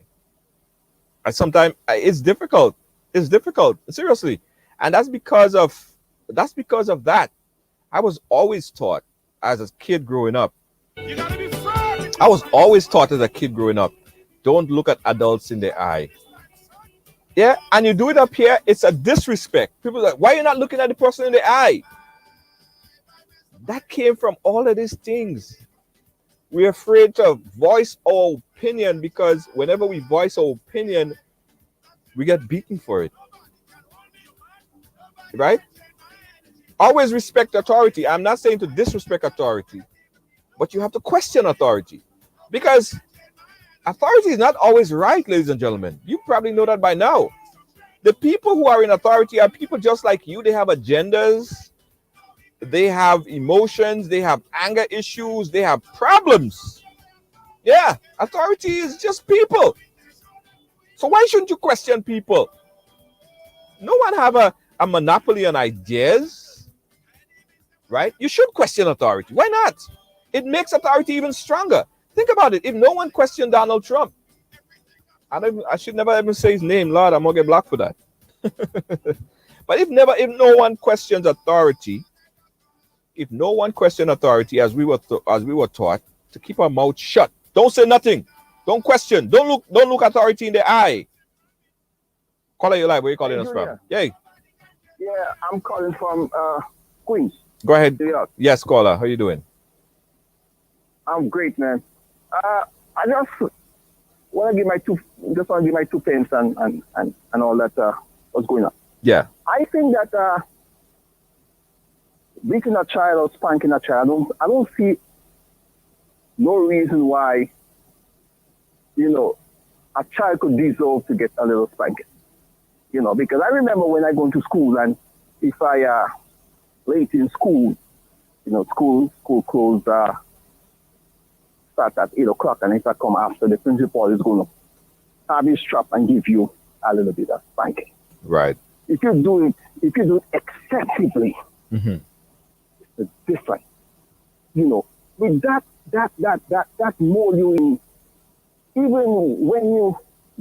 And sometimes it's difficult. It's difficult, seriously, and that's because of that. I was always taught as a kid growing up. You gotta be firm. I was always taught as a kid growing up, don't look at adults in the eye. Yeah, and you do it up here, it's a disrespect. People are like, why are you not looking at the person in the eye? That came from all of these things. We're afraid to voice our opinion because whenever we voice our opinion, we get beaten for it, right? Always respect authority. I'm not saying to disrespect authority, but you have to question authority because authority is not always right, ladies and gentlemen. You probably know that by now. The people who are in authority are people just like you. They have agendas, they have emotions, they have anger issues, they have problems. Yeah, authority is just people. So why shouldn't you question people? No one have a monopoly on ideas, right? You should question authority. Why not? It makes authority even stronger. Think about it. If no one questioned Donald Trump, I should never even say his name, Lord. I'm gonna get blocked for that. But if no one questions authority, if no one questioned authority, as we were taught to keep our mouth shut, don't say nothing, don't question, don't look authority in the eye. Caller, you live. Where you calling Hey, us from? Junior. Yay. Yeah, I'm calling from Queens, Go ahead. New York. Yes, caller. How you doing? I'm great, man. I just want to give my 2 pence and all that what's going on. Yeah. I think that beating a child or spanking a child, I don't see no reason why, a child could deserve to get a little spanking. Because I remember when I go to school and if I late in school, school closed start at 8 o'clock, and if I come after, the principal is going to have you strap and give you a little bit of spanking. Right. If you do it excessively, Mm-hmm. it's different. With that mold you in, even when you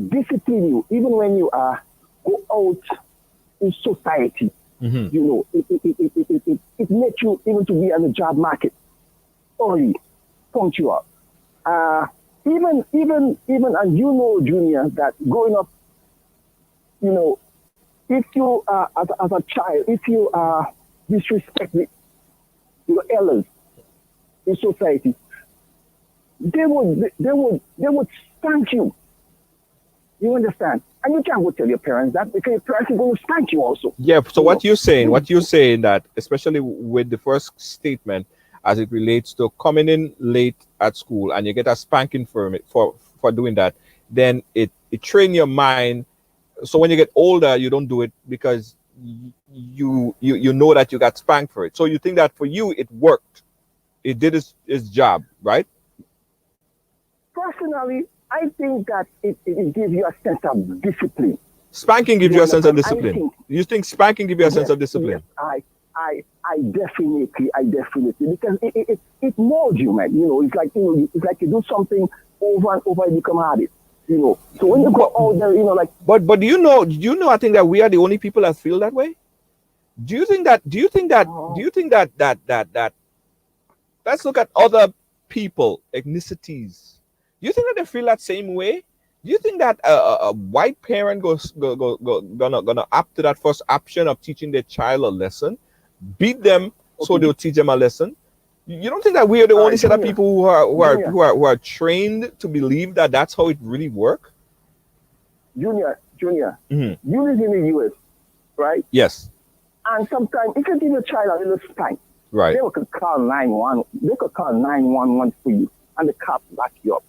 discipline you, even when you go out in society, Mm-hmm. it makes you even to be on the job market early, punctual. Even and Junior, that growing up, if you as a child, if you disrespect your elders, in society, they would spank you. You understand? And you can't go tell your parents that, because your parents are going to spank you also. Yeah. So what you're saying that, especially with the first statement, as it relates to coming in late at school and you get a spanking for doing that, then it train your mind. So when you get older, you don't do it because you know that you got spanked for it. So you think that for you it worked, it did its job, right? Personally, I think that it gives you a sense of discipline. Spanking gives you a sense of discipline. Think, you think spanking gives you a sense of discipline? Yes, I definitely, because it molds you, man. You know, it's like, you know, it's like you do something over and over, you become habit. You know, so when you go out there, you know, like. But do you know? I think that we are the only people that feel that way. Do you think that? Let's look at other people, ethnicities. Do you think that they feel that same way? Do you think that a white parent gonna opt to that first option of teaching their child a lesson, beat them so they'll teach them a lesson? You don't think that we are the only set of people who are trained to believe that that's how it really works? Junior, you live in the US, right? Yes. And sometimes if you give your child a little spank, right, they could call 911. They could call 911 for you, and the cops back you up.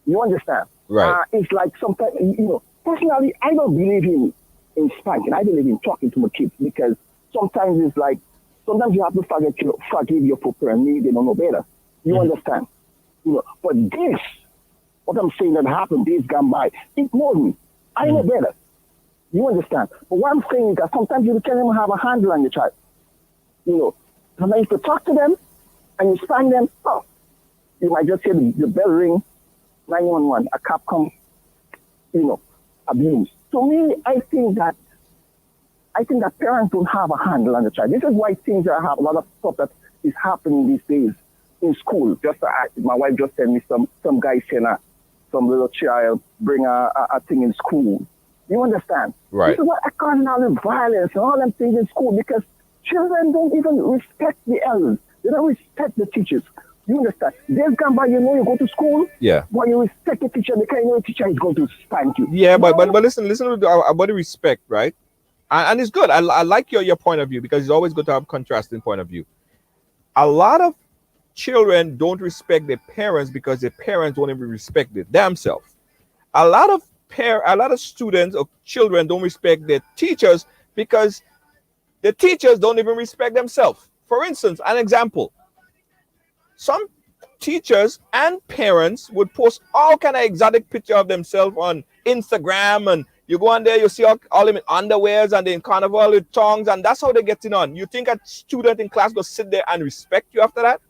You understand? Right. It's like sometimes, you know, personally, I don't believe in spanking. I believe in talking to my kids, because sometimes it's like, sometimes you have to forgive your parents. Maybe they don't know better. You understand? You know, but this, what I'm saying that happened, days gone by, it knows me. I know better. You understand? But what I'm saying is that sometimes you can't even have a handle on your child. You know, sometimes if you talk to them and you spank them, you might just hear the bell ring, 911, a cop come, you know, abuse. To me, I think that parents don't have a handle on the child. This is why things are a lot of stuff that is happening these days in school. Just my wife just sent me some guy saying some little child bring a thing in school. You understand? Right. This is what I call all the violence and all them things in school, because children don't even respect the elders. They don't respect the teachers. You understand? Days gone by, you know, you go to school. Yeah. But you respect the teacher because you know the teacher is going to spank you. Yeah, but listen about the respect, right? And it's good. I like your point of view, because it's always good to have contrasting point of view. A lot of children don't respect their parents because their parents don't even respect themselves. A lot of students or children don't respect their teachers because the teachers don't even respect themselves. For instance, an example. Some teachers and parents would post all kind of exotic picture of themselves on Instagram, and you go on there, you see all them in underwears and in carnival with tongues, and that's how they're getting on. You think a student in class will sit there and respect you after that?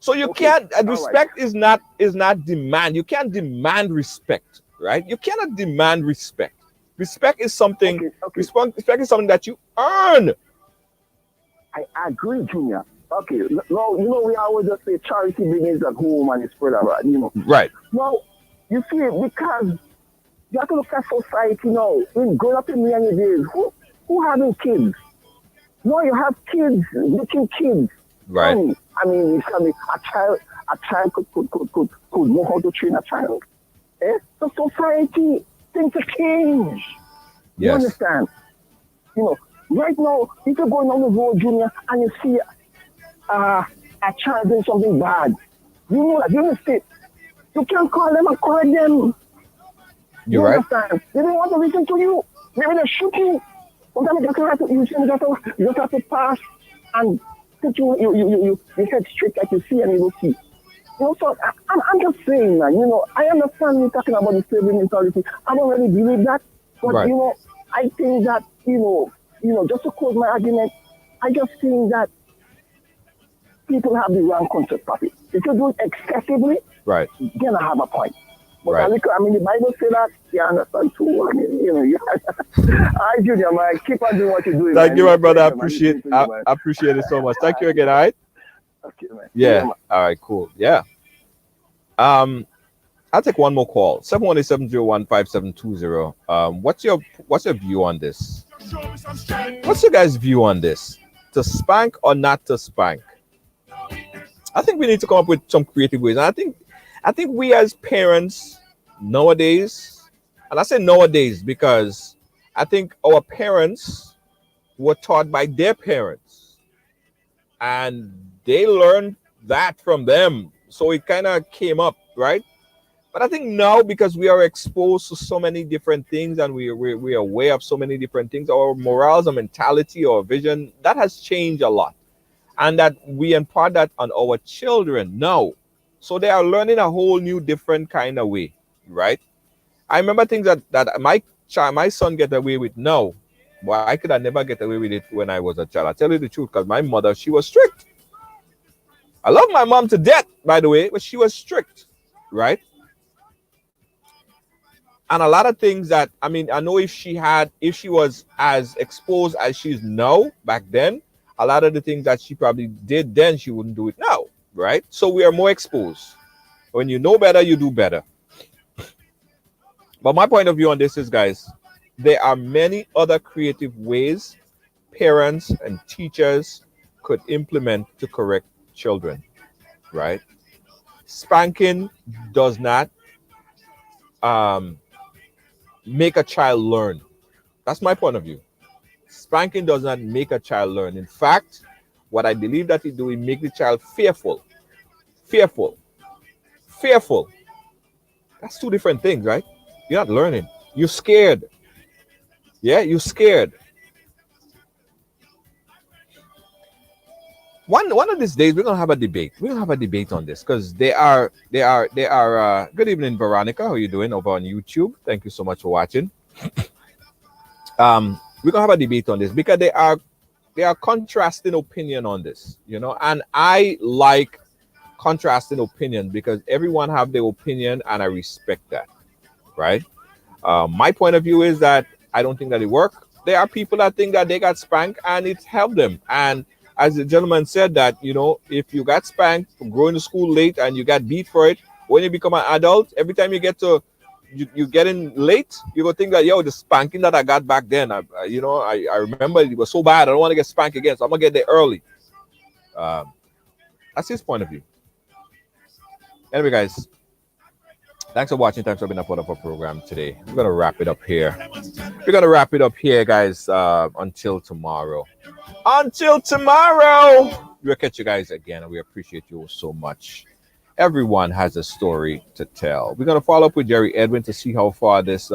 So you can't. Respect is not demand. You can't demand respect, right? You cannot demand respect. Respect is something. Respect is something that you earn. I agree, Junior. Okay, no, you know, we always just say charity begins at home and it's spread abroad, you know. Right. Now, you see, because you have to look at society now. In growing up in many days, who having kids? No, you have kids, making kids. Right. I mean, a child could know how to train a child. So society, things have changed. Yes. You understand? You know, right now, if you're going on the road, Junior, and you see a child doing something bad, you know that you're in the state. You can't call them and correct them. You're right. Understand? They don't want to listen to you. Maybe they shoot you. Sometimes you just have to pass and put you head straight like you see and you will see. You know, so I'm just saying, man, you know, I understand you talking about the slavery mentality. I don't really believe that. But, you know, I think that, you know, just to close my argument, I just think that people have the wrong concept of it. If you do it excessively, right, then I have a point. But right. I mean, the Bible says that, you understand too. I mean, you know, all right, Junior, man, keep on doing what you're doing. Thank you, my brother. I appreciate it so much. Thank you again, all right? Okay, man. Yeah. All right, cool. Yeah. I'll take one more call. 718-701-5720. What's your view on this? What's your guys' view on this? To spank or not to spank? I think we need to come up with some creative ways. And I think we as parents nowadays, and I say nowadays because I think our parents were taught by their parents and they learned that from them. So it kind of came up, right? But I think now because we are exposed to so many different things and we are aware of so many different things, our morals, our mentality, our vision, that has changed a lot. And that we impart that on our children now. So they are learning a whole new different kind of way, right? I remember things that my son get away with now. But I could have never get away with it when I was a child. I tell you the truth, because my mother, she was strict. I love my mom to death, by the way, but she was strict, right? And a lot of things that, I mean, I know if she was as exposed as she is now back then, a lot of the things that she probably did then, she wouldn't do it now, right? So we are more exposed. When you know better, you do better. But my point of view on this is, guys, there are many other creative ways parents and teachers could implement to correct children, right? Spanking does not make a child learn. That's my point of view. Spanking does not make a child learn. In fact, what I believe that it do, it make the child fearful. Fearful. Fearful. That's two different things, right? You're not learning. You're scared. Yeah, you're scared. One of these days we're gonna have a debate. We're gonna have a debate on this because they are good evening, Veronica. How you doing over on YouTube? Thank you so much for watching. We're gonna have a debate on this because they are contrasting opinion on this, and I like contrasting opinion because everyone have their opinion and I respect that, right? My point of view is that I don't think that it worked. There are people that think that they got spanked and it's helped them. And as the gentleman said that, if you got spanked from going to school late and you got beat for it, when you become an adult, every time you get to you get in late, you go think that, yo, the spanking that I got back then, I remember it was so bad. I don't want to get spanked again, so I'm gonna get there early. That's his point of view. Anyway, guys, thanks for watching. Thanks for being a part of our program today. We're gonna wrap it up here. Guys, until tomorrow. Until tomorrow, we'll catch you guys again, and we appreciate you so much. Everyone has a story to tell. We're gonna follow up with Jerry Edwin to see how far this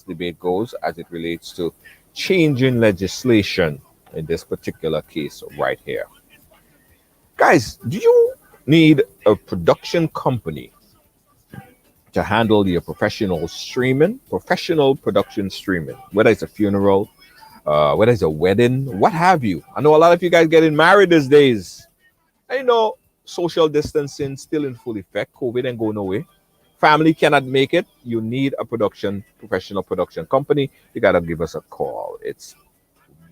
debate goes as it relates to changing legislation in this particular case right here. Guys, do you need a production company to handle your professional production streaming, whether it's a funeral, whether it's a wedding, what have you? I know a lot of you guys getting married these days. I know social distancing still in full effect. COVID ain't going away. Family cannot make it. You need a professional production company. You got to give us a call. It's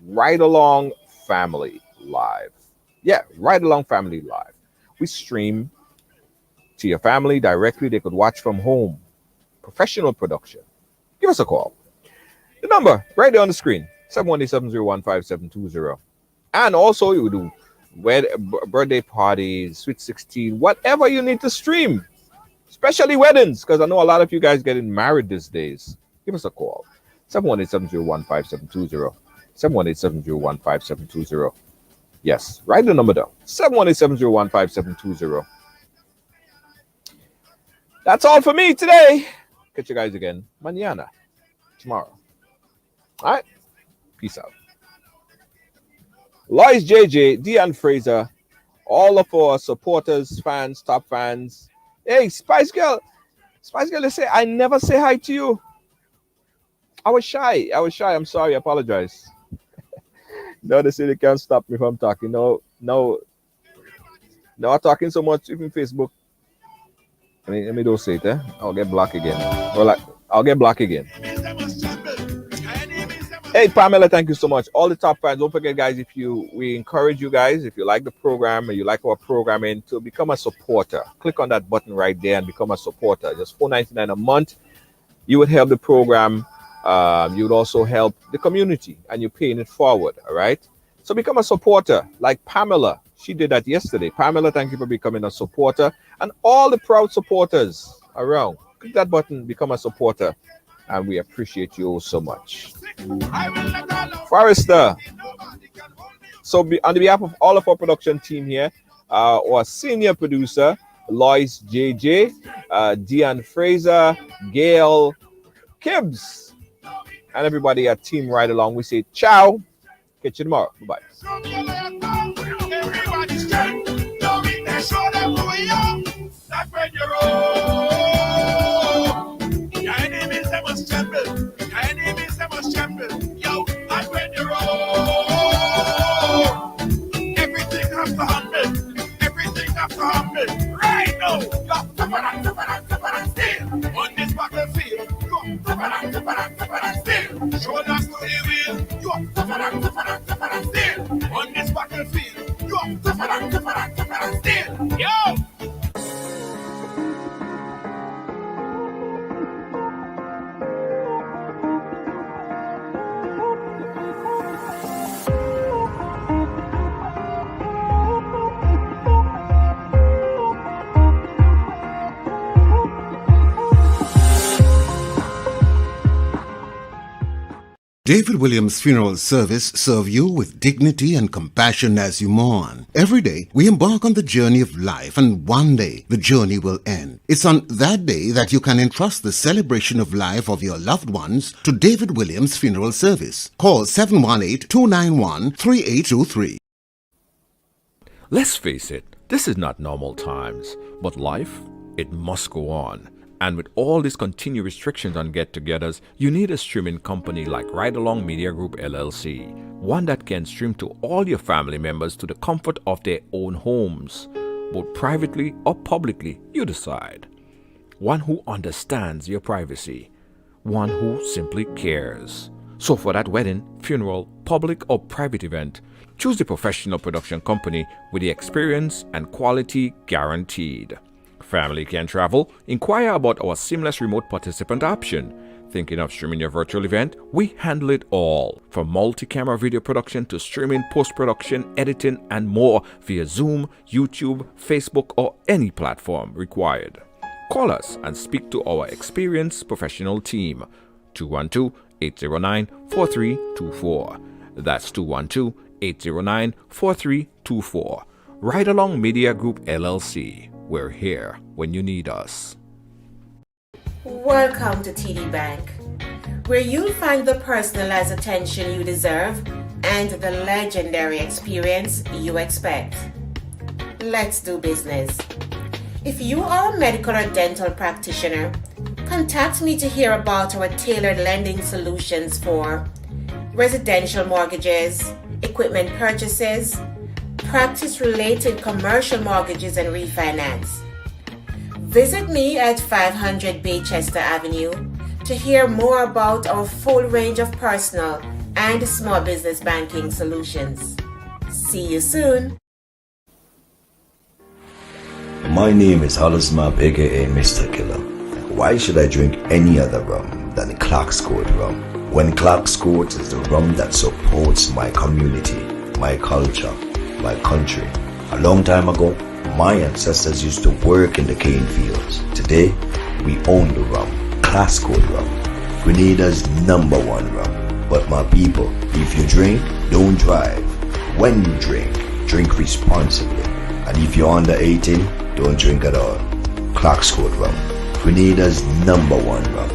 Ridealong Family Live. Yeah, Ridealong Family Live. We stream to your family directly. They could watch from home. Professional production. Give us a call. The number right there on the screen, 718-701-5720. And also you do birthday parties, sweet 16, whatever you need to stream, especially weddings, because I know a lot of you guys getting married these days. Give us a call, 718-701-5720. 718-701-5720. Yes, write the number down, 718-701-5720. That's all for me today. Catch you guys again mañana, tomorrow. All right, peace out. Lois JJ, Deanne Fraser, all of our supporters, fans, top fans. Hey, Spice Girl, they say I never say hi to you. I was shy. I'm sorry. I apologize. No, they say they can't stop me from talking. No, I'm talking so much, even Facebook. Let me don't say it, I'll get blocked again. I'll get blocked again. Hey, Pamela, thank you so much. All the top fans, don't forget, guys, we encourage you guys, if you like the program and you like our programming, to become a supporter. Click on that button right there and become a supporter. Just $4.99 a month. You would help the program. You would also help the community, and you're paying it forward, all right? So become a supporter like Pamela. She did that yesterday. Pamela, thank you for becoming a supporter. And all the proud supporters around, click that button, become a supporter. And we appreciate you all so much. Forrester. So on behalf of all of our production team here, our senior producer, Lois JJ, Deanne Fraser, Gail, Kibbs, and everybody at Team Ridealong, we say ciao. Catch you tomorrow. Bye-bye. Right now, you're tougher and still. On this battlefield, you're tougher and still. Shoulders to the wheel, you're tougher and still. On this battlefield, you're tougher and still. Yo! David Williams Funeral Service serve you with dignity and compassion as you mourn. Every day, we embark on the journey of life, and one day, the journey will end. It's on that day that you can entrust the celebration of life of your loved ones to David Williams Funeral Service. Call 718-291-3823. Let's face it, this is not normal times, but life, it must go on. And with all these continued restrictions on get-togethers, you need a streaming company like Ridealong Media Group LLC, one that can stream to all your family members to the comfort of their own homes, both privately or publicly, you decide. One who understands your privacy, one who simply cares. So for that wedding, funeral, public or private event, choose the professional production company with the experience and quality guaranteed. Family can travel? Inquire about our seamless remote participant option. Thinking of streaming your virtual event? We handle it all. From multi-camera video production to streaming, post-production, editing, and more via Zoom, YouTube, Facebook, or any platform required. Call us and speak to our experienced professional team. 212-809-4324. That's 212-809-4324. Ridealong Media Group LLC. We're here when you need us. Welcome to TD Bank, where you'll find the personalized attention you deserve and the legendary experience you expect. Let's do business. If you are a medical or dental practitioner, contact me to hear about our tailored lending solutions for residential mortgages, equipment purchases, practice-related commercial mortgages and refinance. Visit me at 500 Baychester Avenue to hear more about our full range of personal and small business banking solutions. See you soon. My name is Hollis Map, aka Mr. Killer. Why should I drink any other rum than Clark's Court rum? When Clark's Court is the rum that supports my community, my culture, my country. A long time ago, my ancestors used to work in the cane fields. Today, we own the rum, Class Code rum, Grenada's #1 rum. But my people, if you drink, don't drive. When you drink responsibly. And if you're under 18, don't drink at all. Clark's Code rum, Grenada's #1 rum.